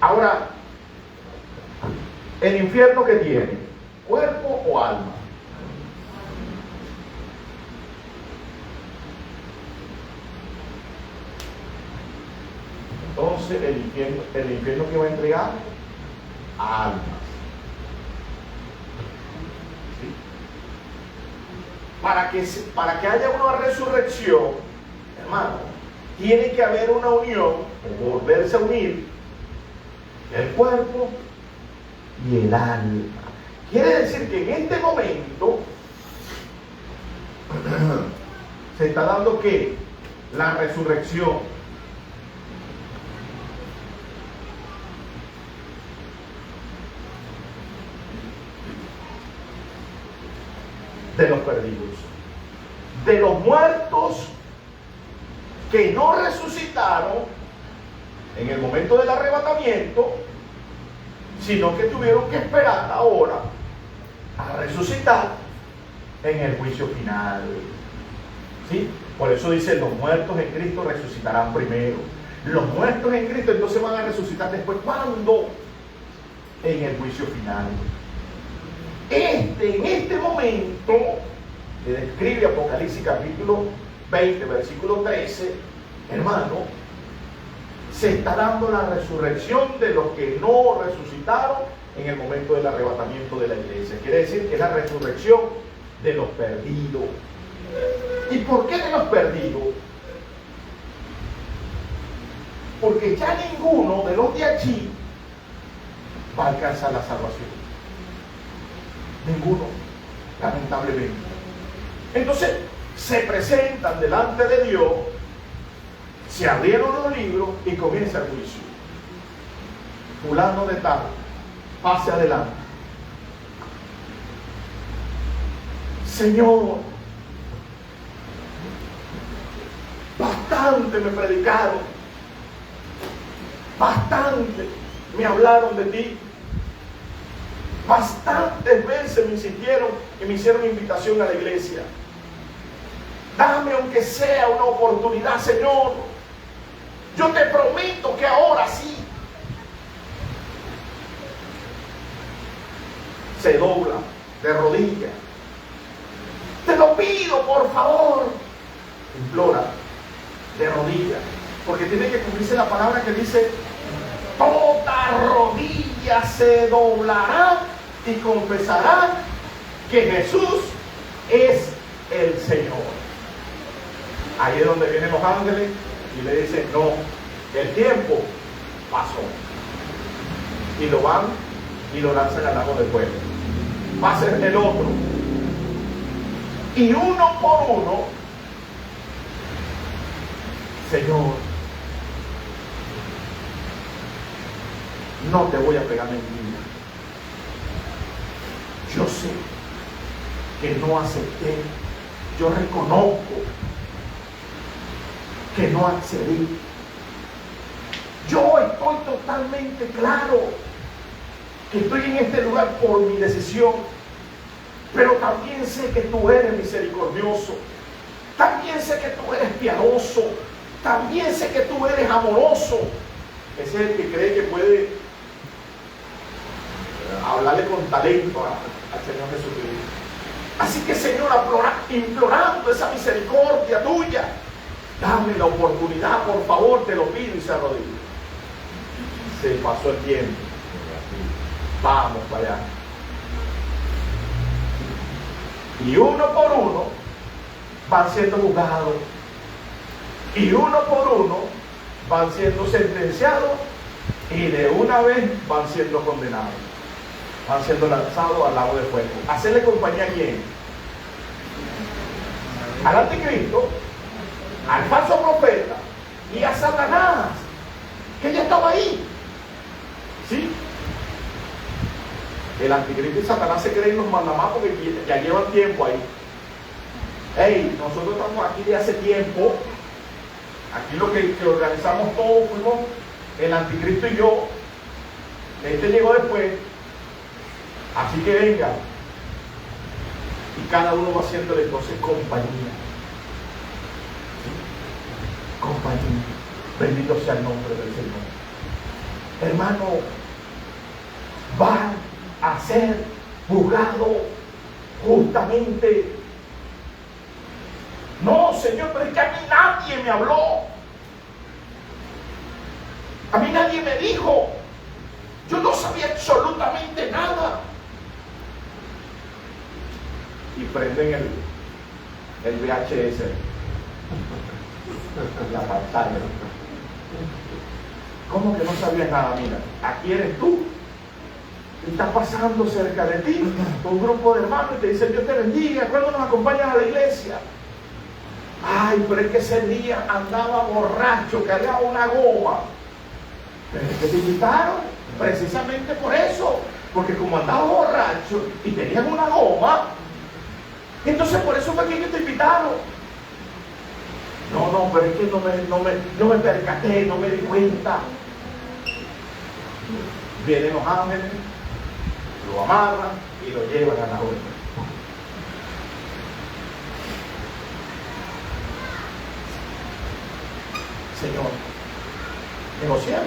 Ahora, ¿el infierno qué tiene? ¿Cuerpo o alma? Entonces, el infierno que va a entregar almas. Para que haya una resurrección, hermano, tiene que haber una unión, o volverse a unir, el cuerpo y el alma. Quiere decir que en este momento se está dando ¿qué? La resurrección. De los perdidos, de los muertos que no resucitaron en el momento del arrebatamiento, sino que tuvieron que esperar ahora a resucitar en el juicio final. ¿Sí? Por eso dice, los muertos en Cristo resucitarán primero. Los muertos en Cristo entonces van a resucitar después. ¿Cuándo? En el juicio final. En este momento, que describe Apocalipsis capítulo 20, versículo 13, hermano, se está dando la resurrección de los que no resucitaron en el momento del arrebatamiento de la iglesia. Quiere decir que es la resurrección de los perdidos. ¿Y por qué de los perdidos? Porque ya ninguno de los de allí va a alcanzar la salvación. Ninguno, lamentablemente. Entonces, se presentan delante de Dios, se abrieron los libros y comienza el juicio. Fulano de tal, pase adelante. Señor, bastante me predicaron, bastante me hablaron de ti. Bastantes veces me insistieron y me hicieron invitación a la iglesia. Dame aunque sea una oportunidad, Señor. Yo te prometo que ahora sí. Se dobla de rodillas. Te lo pido, por favor. Implora de rodillas. Porque tiene que cumplirse la palabra que dice: toda rodilla se doblará y confesará que Jesús es el Señor. Ahí es donde vienen los ángeles y le dicen, no, el tiempo pasó. Y lo van y lo lanzan al lago de fuego. Va a ser el otro. Y uno por uno, Señor, no te voy a pegar mentira. Yo sé que no acepté. Yo reconozco que no accedí. Yo estoy totalmente claro que estoy en este lugar por mi decisión, pero también sé que tú eres misericordioso, también sé que tú eres piadoso, también sé que tú eres amoroso. Ese es el que cree que puede hablarle con talento al Señor Jesucristo. Así que, Señor, implorando esa misericordia tuya, dame la oportunidad, por favor, te lo pido, y se arrodilla. Se pasó el tiempo. Vamos para allá. Y uno por uno van siendo juzgados. Y uno por uno van siendo sentenciados. Y de una vez van siendo condenados. Van siendo lanzados al lago de fuego. ¿Hacerle compañía a quién? Al anticristo, al falso profeta y a Satanás, que ya estaba ahí. ¿Sí? El anticristo y Satanás se creen los mandamás porque ya llevan tiempo ahí. Hey, nosotros estamos aquí de hace tiempo. Aquí lo que organizamos todos fuimos el anticristo y yo. Este llegó después. Así que venga. Y cada uno va haciéndole entonces compañía. ¿Sí? Compañía. Bendito sea el nombre del Señor. Hermano, va a ser juzgado justamente. No, Señor, pero es que a mí nadie me habló. A mí nadie me dijo. Yo no sabía absolutamente nada. Y prenden el VHS, la pantalla. ¿Cómo que no sabías nada? Mira, aquí eres tú. Está pasando cerca de ti un grupo de hermanos y te dicen, Dios te bendiga, ¿cuándo nos acompañas a la iglesia? Ay, pero es que ese día andaba borracho, cargaba una goma. Pero es que te invitaron precisamente por eso, porque como andaba borracho y tenían una goma, entonces por eso fue que ellos te invitaron. No, pero es que no me percaté, no me di cuenta. Vienen los ángeles, lo amarran y lo llevan a la orden. Señor, negociemos.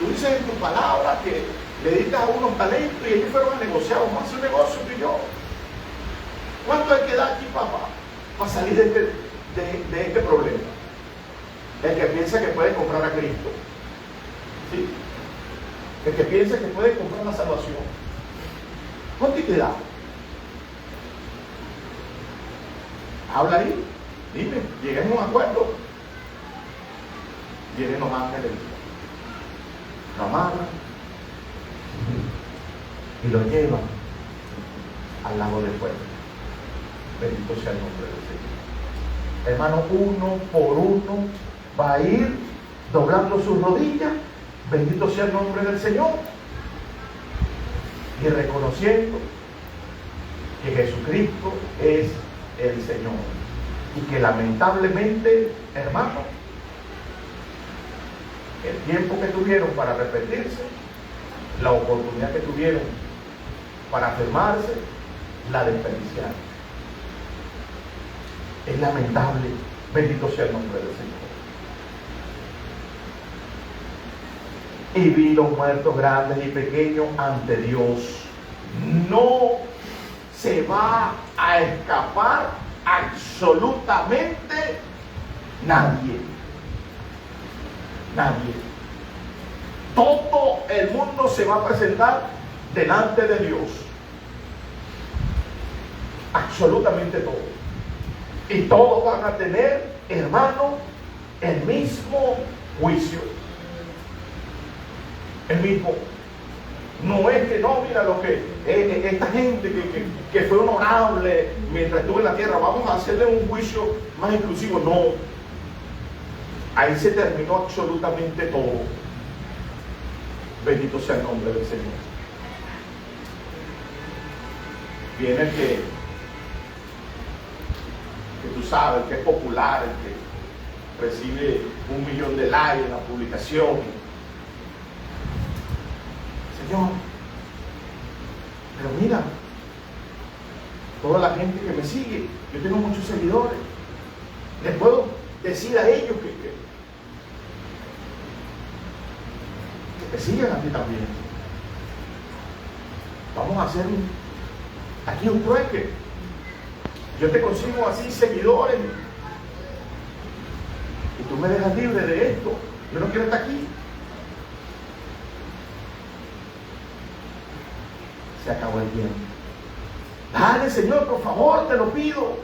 Tú dices en tu palabra que le diste a unos talentos y ellos fueron a negociar. Vamos a hacer un negocio tú y yo. ¿Cuánto hay que dar aquí, papá, para salir de este problema? El que piensa que puede comprar a Cristo. ¿Sí? El que piensa que puede comprar la salvación. ¿Cuánto hay que dar? Habla ahí. Dime, lleguen a un acuerdo. Vienen los ángeles, lo amarran y lo llevan al lago de fuego. Bendito sea el nombre del Señor. Hermano, uno por uno va a ir doblando sus rodillas. Bendito sea el nombre del Señor. Y reconociendo que Jesucristo es el Señor. Y que lamentablemente, hermano, el tiempo que tuvieron para arrepentirse, la oportunidad que tuvieron para afirmarse, la desperdiciaron. Es lamentable. Bendito sea el nombre del Señor. Y vi los muertos grandes y pequeños ante Dios. No se va a escapar absolutamente nadie. Nadie. Todo el mundo se va a presentar delante de Dios. Absolutamente todo. Y todos van a tener hermano, el mismo juicio. El mismo. No es que no, mira lo que esta gente que fue honorable mientras estuvo en la tierra, vamos a hacerle un juicio más exclusivo. No. Ahí se terminó absolutamente todo. Bendito sea el nombre del Señor. Viene el que tú sabes, el que es popular, el que recibe 1 millón de likes en la publicación. Señor, pero mira, toda la gente que me sigue, yo tengo muchos seguidores, les puedo decir a ellos que te sigan a ti también. Vamos a hacer aquí un trueque. Yo te consigo así seguidores y tú me dejas libre de esto. Yo no quiero estar aquí. Se acabó el tiempo. Dale, Señor, por favor, te lo pido.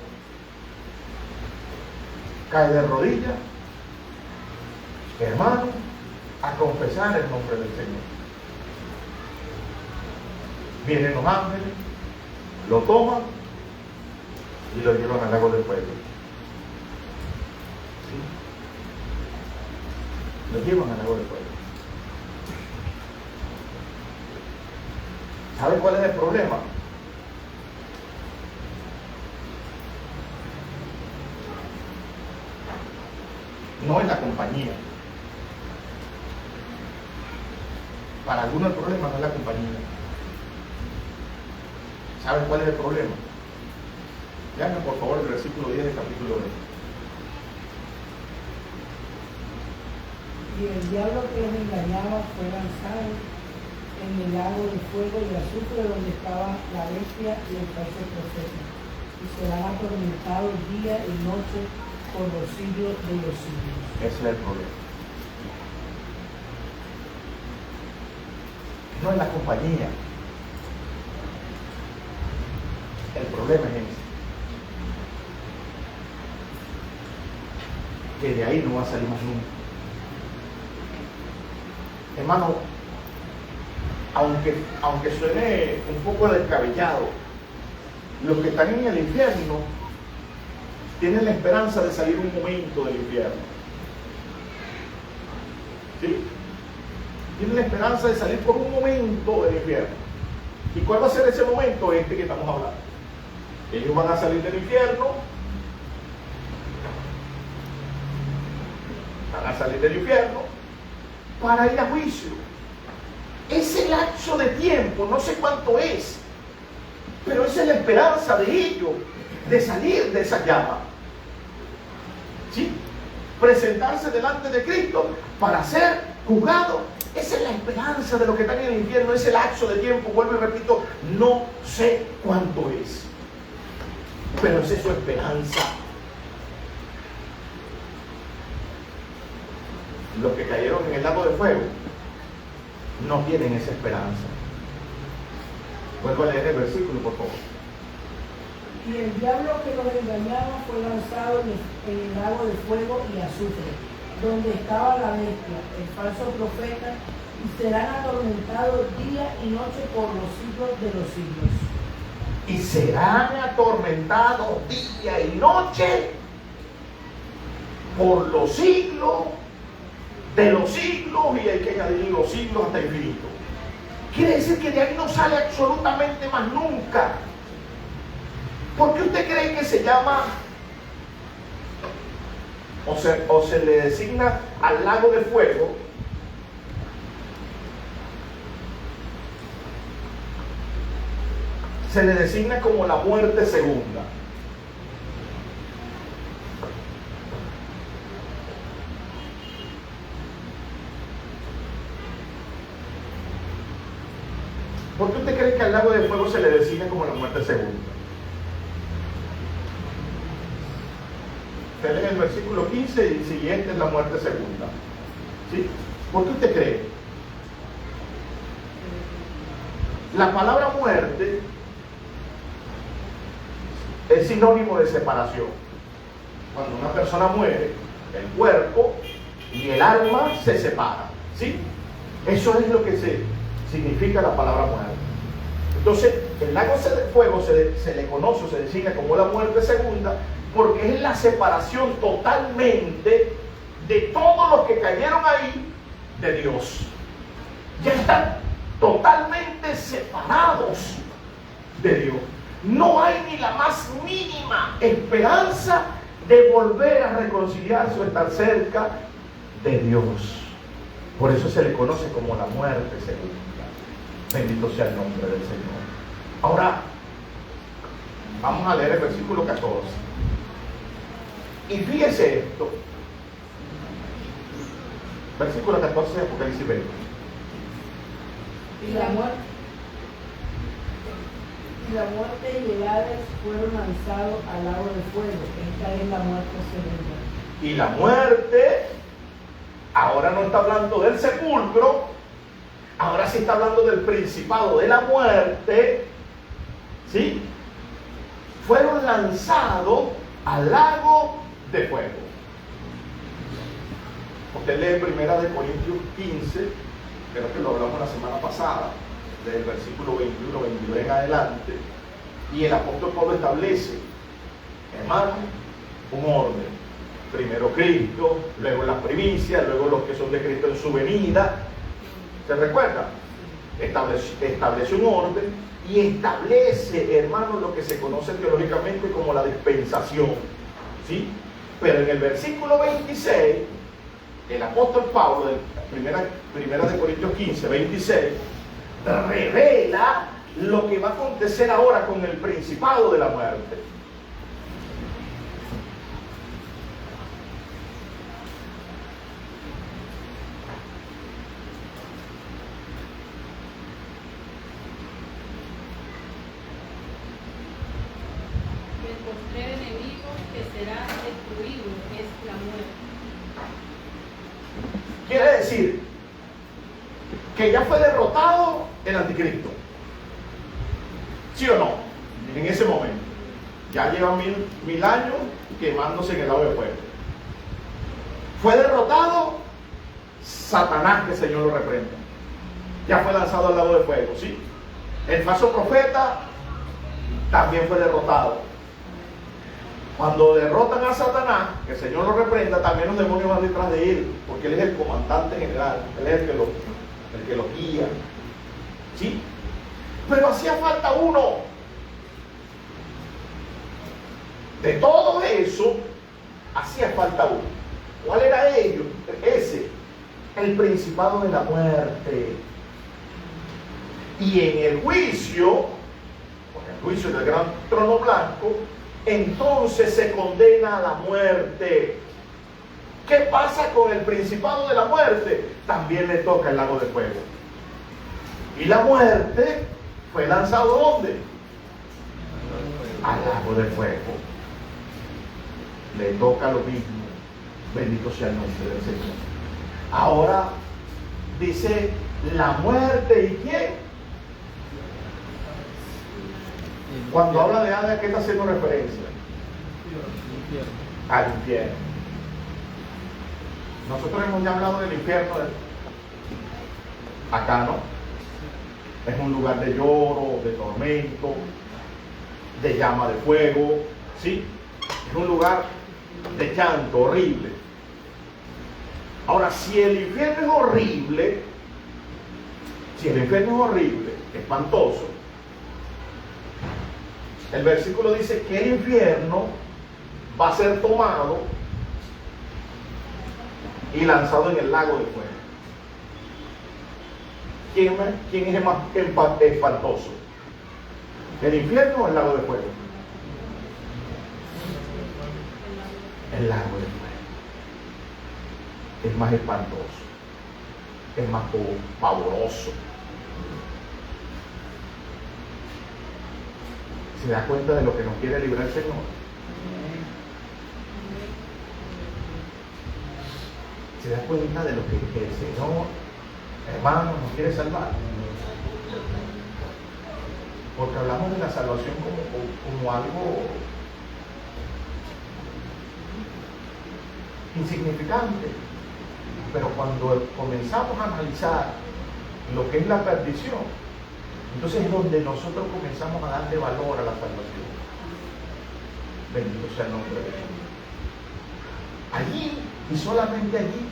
Cae de rodillas, hermano, a confesar el nombre del Señor. Vienen los ángeles, lo toman y lo llevan al lago del fuego. ¿Sí? Lo llevan al lago del fuego. ¿Sabe cuál es el problema? No es la compañía. Para algunos el problema no es la compañía. ¿Saben cuál es el problema? Vean por favor el versículo 10 del capítulo 20. Y el diablo que los engañaba fue lanzado en el lago de fuego y azufre donde estaba la bestia y el falso profeta, y serán atormentados día y noche por los siglos de los siglos. Ese es el problema. No es la compañía. El problema es ese. Que de ahí no va a salir más nunca. Hermano, aunque suene un poco descabellado, los que están en el infierno tienen la esperanza de salir un momento del infierno. ¿Sí? Tienen la esperanza de salir por un momento del infierno. ¿Y cuál va a ser ese momento? Este que estamos hablando. Ellos van a salir del infierno. Van a salir del infierno para ir a juicio. Ese lapso de tiempo, no sé cuánto es, pero esa es la esperanza de ellos, de salir de esa llama. ¿Sí? Presentarse delante de Cristo para ser juzgado. Esa es la esperanza de los que están en el infierno, ese lapso de tiempo, vuelvo y repito, no sé cuánto es, pero esa es su esperanza. Los que cayeron en el lago de fuego no tienen esa esperanza. Vuelvo a leer el versículo, por favor. Y el diablo que los engañaba fue lanzado en el lago de fuego y azufre, donde estaba la bestia, el falso profeta, y serán atormentados día y noche por los siglos de los siglos. Y serán atormentados día y noche por los siglos de los siglos, y hay que añadir los siglos hasta infinito. Quiere decir que de ahí no sale absolutamente más nunca. ¿Por qué usted cree que se llama o se le designa al lago de fuego se le designa como la muerte segunda? ¿Por qué usted cree que al lago de fuego se le designa como la muerte segunda? Usted lee el versículo 15 y siguiente es la muerte segunda. ¿Sí? ¿Por qué usted cree? La palabra muerte es sinónimo de separación. Cuando una persona muere, el cuerpo y el alma se separan, ¿sí? Eso es lo que significa la palabra muerte. Entonces, el lago de fuego se le conoce, se designa como la muerte segunda, porque es la separación totalmente de todos los que cayeron ahí de Dios. Ya están totalmente separados de Dios. No hay ni la más mínima esperanza de volver a reconciliarse o estar cerca de Dios. Por eso se le conoce como la muerte segunda. Bendito sea el nombre del Señor. Ahora, vamos a leer el versículo 14. Y fíjese esto. Versículo 14 de Apocalipsis 20. Y la muerte y el Hades fueron lanzados al lago de fuego. Esta es la muerte segunda. Y la muerte, ahora no está hablando del sepulcro, ahora sí está hablando del principado de la muerte, ¿sí? Fueron lanzados al lago de fuego. Usted lee Primera de Corintios 15, creo que lo hablamos la semana pasada, del versículo 21, 22 en adelante, y el apóstol Pablo establece, hermano, un orden. Primero Cristo, luego las primicias, luego los que son de Cristo en su venida. ¿Se recuerda? Establece un orden y establece, hermano, lo que se conoce teológicamente como la dispensación, ¿sí? Pero en el versículo 26, el apóstol Pablo, de primera de Corintios 15, 26, revela lo que va a acontecer ahora con el principado de la muerte. El postrer enemigo que será destruido es la muerte. Quiere decir que ya fue derrotado el anticristo. ¿Sí o no? En ese momento. Ya lleva mil años quemándose en el lago de fuego. Fue derrotado Satanás, que el Señor lo reprenda. Ya fue lanzado al lago de fuego, ¿sí? El falso profeta también fue derrotado. Cuando derrotan a Satanás, que el Señor lo reprenda, también los demonios van detrás de él, porque él es el comandante general, él es el que lo guía, ¿sí? Pero hacía falta uno. De todo eso, hacía falta uno. ¿Cuál era ello? Ese, el principado de la muerte. Y en el juicio del gran trono blanco, entonces se condena a la muerte. ¿Qué pasa con el principado de la muerte? También le toca el lago de fuego. Y la muerte fue lanzado ¿dónde? Al lago de fuego. Le toca lo mismo. Bendito sea el nombre del Señor. Ahora dice la muerte, ¿y quién? Cuando habla de Hades, ¿a qué está haciendo referencia? Al infierno. Nosotros hemos ya hablado del infierno acá, ¿no? Es un lugar de lloro, de tormento, de llama de fuego, ¿sí? Es un lugar de llanto horrible. Ahora, si el infierno es horrible, espantoso, el versículo dice que el infierno va a ser tomado y lanzado en el lago de fuego. ¿Quién es el más espantoso? ¿El infierno o el lago de fuego? El lago de fuego. Es más espantoso. Es más pavoroso. ¿Se da cuenta de lo que nos quiere librar el Señor? ¿Se da cuenta de lo que el Señor, hermano, nos quiere salvar? Porque hablamos de la salvación como algo insignificante. Pero cuando comenzamos a analizar lo que es la perdición, entonces es donde nosotros comenzamos a darle valor a la salvación. Bendito sea el nombre de Dios. Allí, y solamente allí,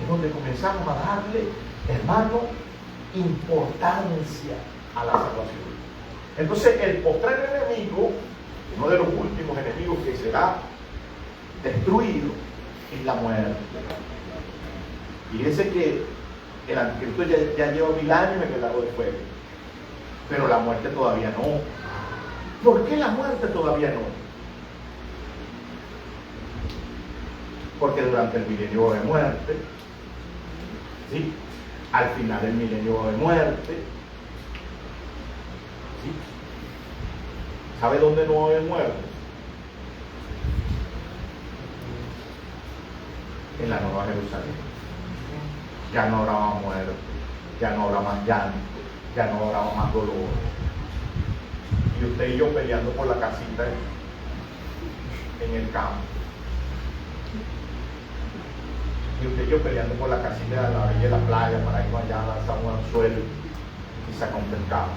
es donde comenzamos a darle, hermano, importancia a la salvación. Entonces, el postrer enemigo, uno de los últimos enemigos que será destruido, es la muerte. Fíjense que el anticristo ya lleva 1000 años en el lago de fuego, pero la muerte todavía no. ¿Por qué la muerte todavía no? Porque durante el milenio va a haber muerte, ¿sí? Al final del milenio va a haber muerte, ¿sí? ¿Sabe dónde no va a haber muerte? En la Nueva Jerusalén. Ya no habrá más muerte, ya no habrá más llanto, ya no habrá más dolor. Y usted y yo peleando por la casita en el campo. Y usted y yo peleando por la casita de la orilla de la playa para ir allá a lanzar un anzuelo y sacar un pescado.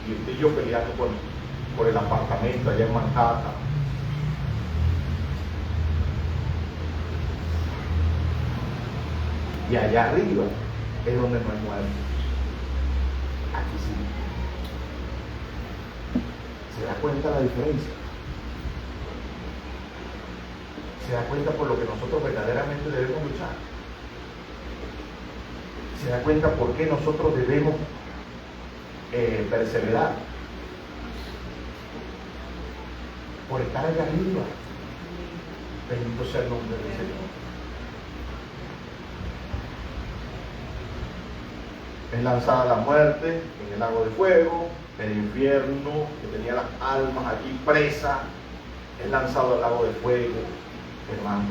Y usted y yo peleando por el apartamento allá en Manhattan. Y allá arriba es donde no hay muerte. Aquí sí. ¿Se da cuenta la diferencia? ¿Se da cuenta por lo que nosotros verdaderamente debemos luchar? ¿Se da cuenta por qué nosotros debemos perseverar? Por estar allá arriba. Bendito sea el nombre del Señor. Es lanzada la muerte en el lago de fuego, el infierno que tenía las almas allí presas, es lanzado al lago de fuego, hermano.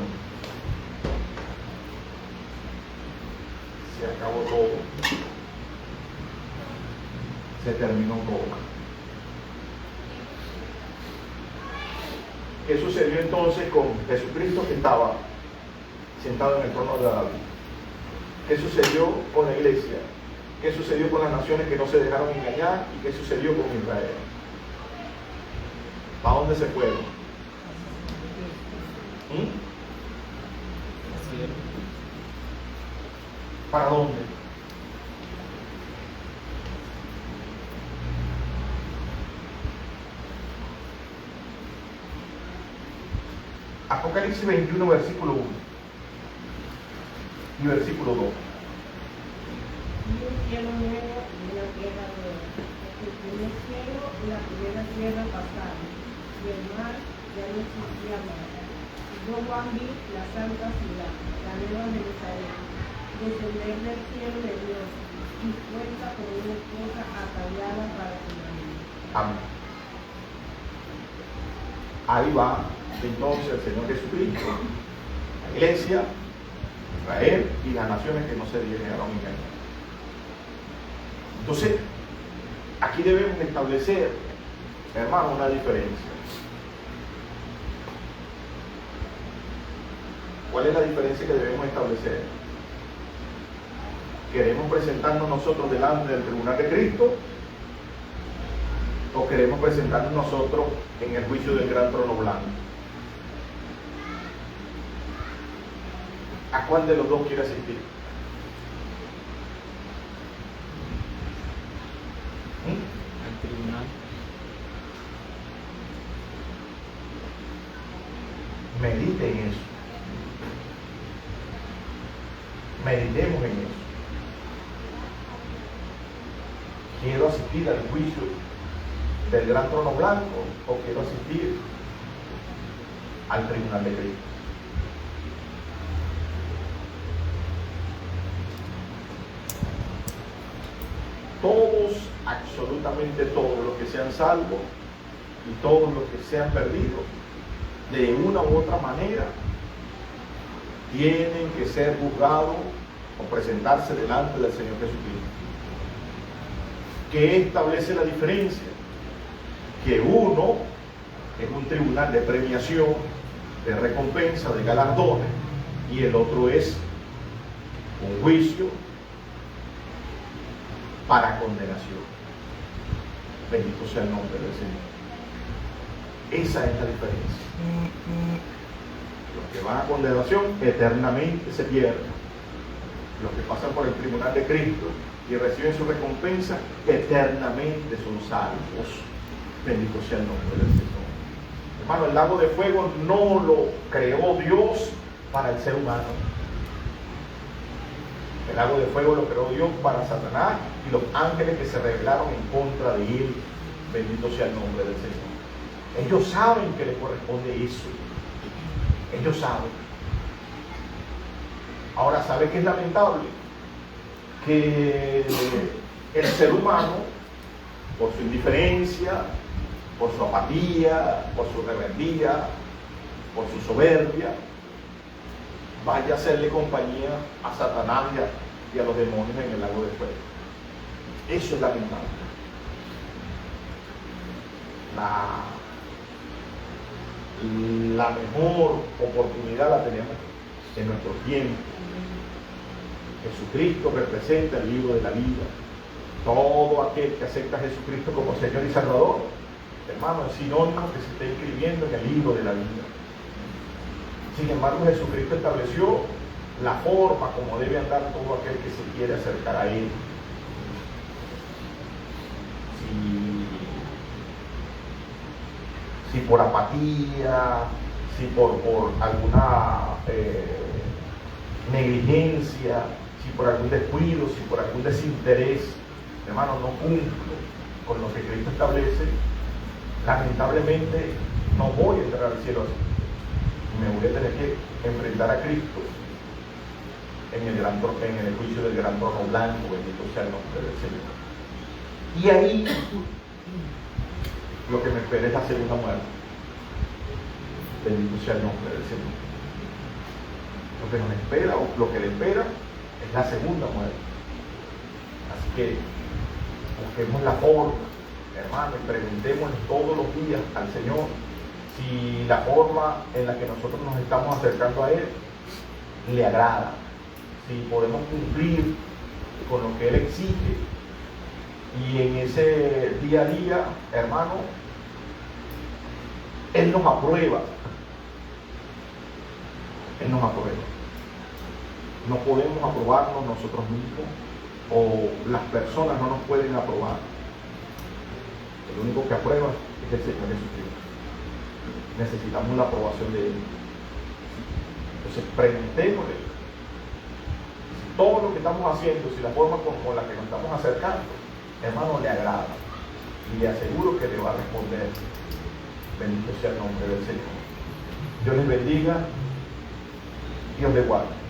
Se acabó todo. Se terminó todo. ¿Qué sucedió entonces con Jesucristo que estaba sentado en el trono de David? ¿Qué sucedió con la iglesia? ¿Qué sucedió con las naciones que no se dejaron engañar? ¿Y qué sucedió con Israel? ¿Para dónde se fueron? ¿Para dónde? Apocalipsis 21, versículo 1 y versículo 2. Y un cielo nuevo y una tierra nueva. El primer cielo y la primera tierra pasaron, y el mar ya no existía más. Y yo, Juan, vi la santa ciudad, la nueva Jerusalén, descender del cielo de Dios, dispuesta como una esposa ataviada para su marido. Amén. Ahí va entonces el Señor Jesucristo, la iglesia, Israel y las naciones que no se dejaron engañar. Entonces, aquí debemos establecer, hermano, una diferencia. ¿Cuál es la diferencia que debemos establecer? ¿Queremos presentarnos nosotros delante del tribunal de Cristo? ¿O queremos presentarnos nosotros en el juicio del gran trono blanco? ¿A cuál de los dos quiere asistir? Al tribunal. Medite en eso. Meditemos en eso. ¿Quiero asistir al juicio del gran trono blanco o quiero asistir al tribunal de Cristo? Todos, absolutamente todos los que sean salvos y todos los que sean perdidos, de una u otra manera, tienen que ser juzgados o presentarse delante del Señor Jesucristo. ¿Qué establece la diferencia? Que uno es un tribunal de premiación, de recompensa, de galardones, y el otro es un juicio para condenación. Bendito sea el nombre del Señor. Esa es la diferencia. Los que van a condenación eternamente se pierden. Los que pasan por el tribunal de Cristo y reciben su recompensa eternamente son salvos. Bendito sea el nombre del Señor. Hermano, el lago de fuego no lo creó Dios para el ser humano. El lago de fuego lo creó Dios para Satanás y los ángeles que se rebelaron en contra de él. Bendito sea el nombre del Señor. Ellos saben que les corresponde eso. Ellos saben. Ahora, ¿sabe qué es lamentable? Que el ser humano, por su indiferencia, por su apatía, por su rebeldía, por su soberbia, vaya a hacerle compañía a Satanás y a los demonios en el lago de fuego. Eso es lamentable. La mejor oportunidad la tenemos en nuestro tiempo. Jesucristo representa el libro de la vida. Todo aquel que acepta a Jesucristo como Señor y Salvador, hermano, es sinónimo que se esté inscribiendo en el libro de la vida. Sin embargo, Jesucristo estableció la forma como debe andar todo aquel que se quiere acercar a Él. Si por apatía, si por alguna negligencia, si por algún descuido, si por algún desinterés, hermano, no cumple con lo que Cristo establece, lamentablemente no voy a entrar al cielo así. Me voy a tener que enfrentar a Cristo en el juicio del gran trono blanco, bendito sea el nombre del Señor. Y ahí lo que me espera es la segunda muerte. Bendito sea el nombre del Señor. Lo que nos espera, o lo que le espera, es la segunda muerte. Así que busquemos la forma, hermano, y preguntémosle todos los días al Señor si la forma en la que nosotros nos estamos acercando a Él le agrada, si podemos cumplir con lo que Él exige. Y en ese día a día, hermano, Él nos aprueba. Él nos aprueba. No podemos aprobarnos nosotros mismos, o las personas no nos pueden aprobar. El único que aprueba es el Señor Jesucristo. Necesitamos la aprobación de Él. Entonces preguntémosle si todo lo que estamos haciendo, si la forma con la que nos estamos acercando, hermano, le agrada, y le aseguro que le va a responder. Bendito sea el nombre del Señor. Dios les bendiga, Dios les guarde.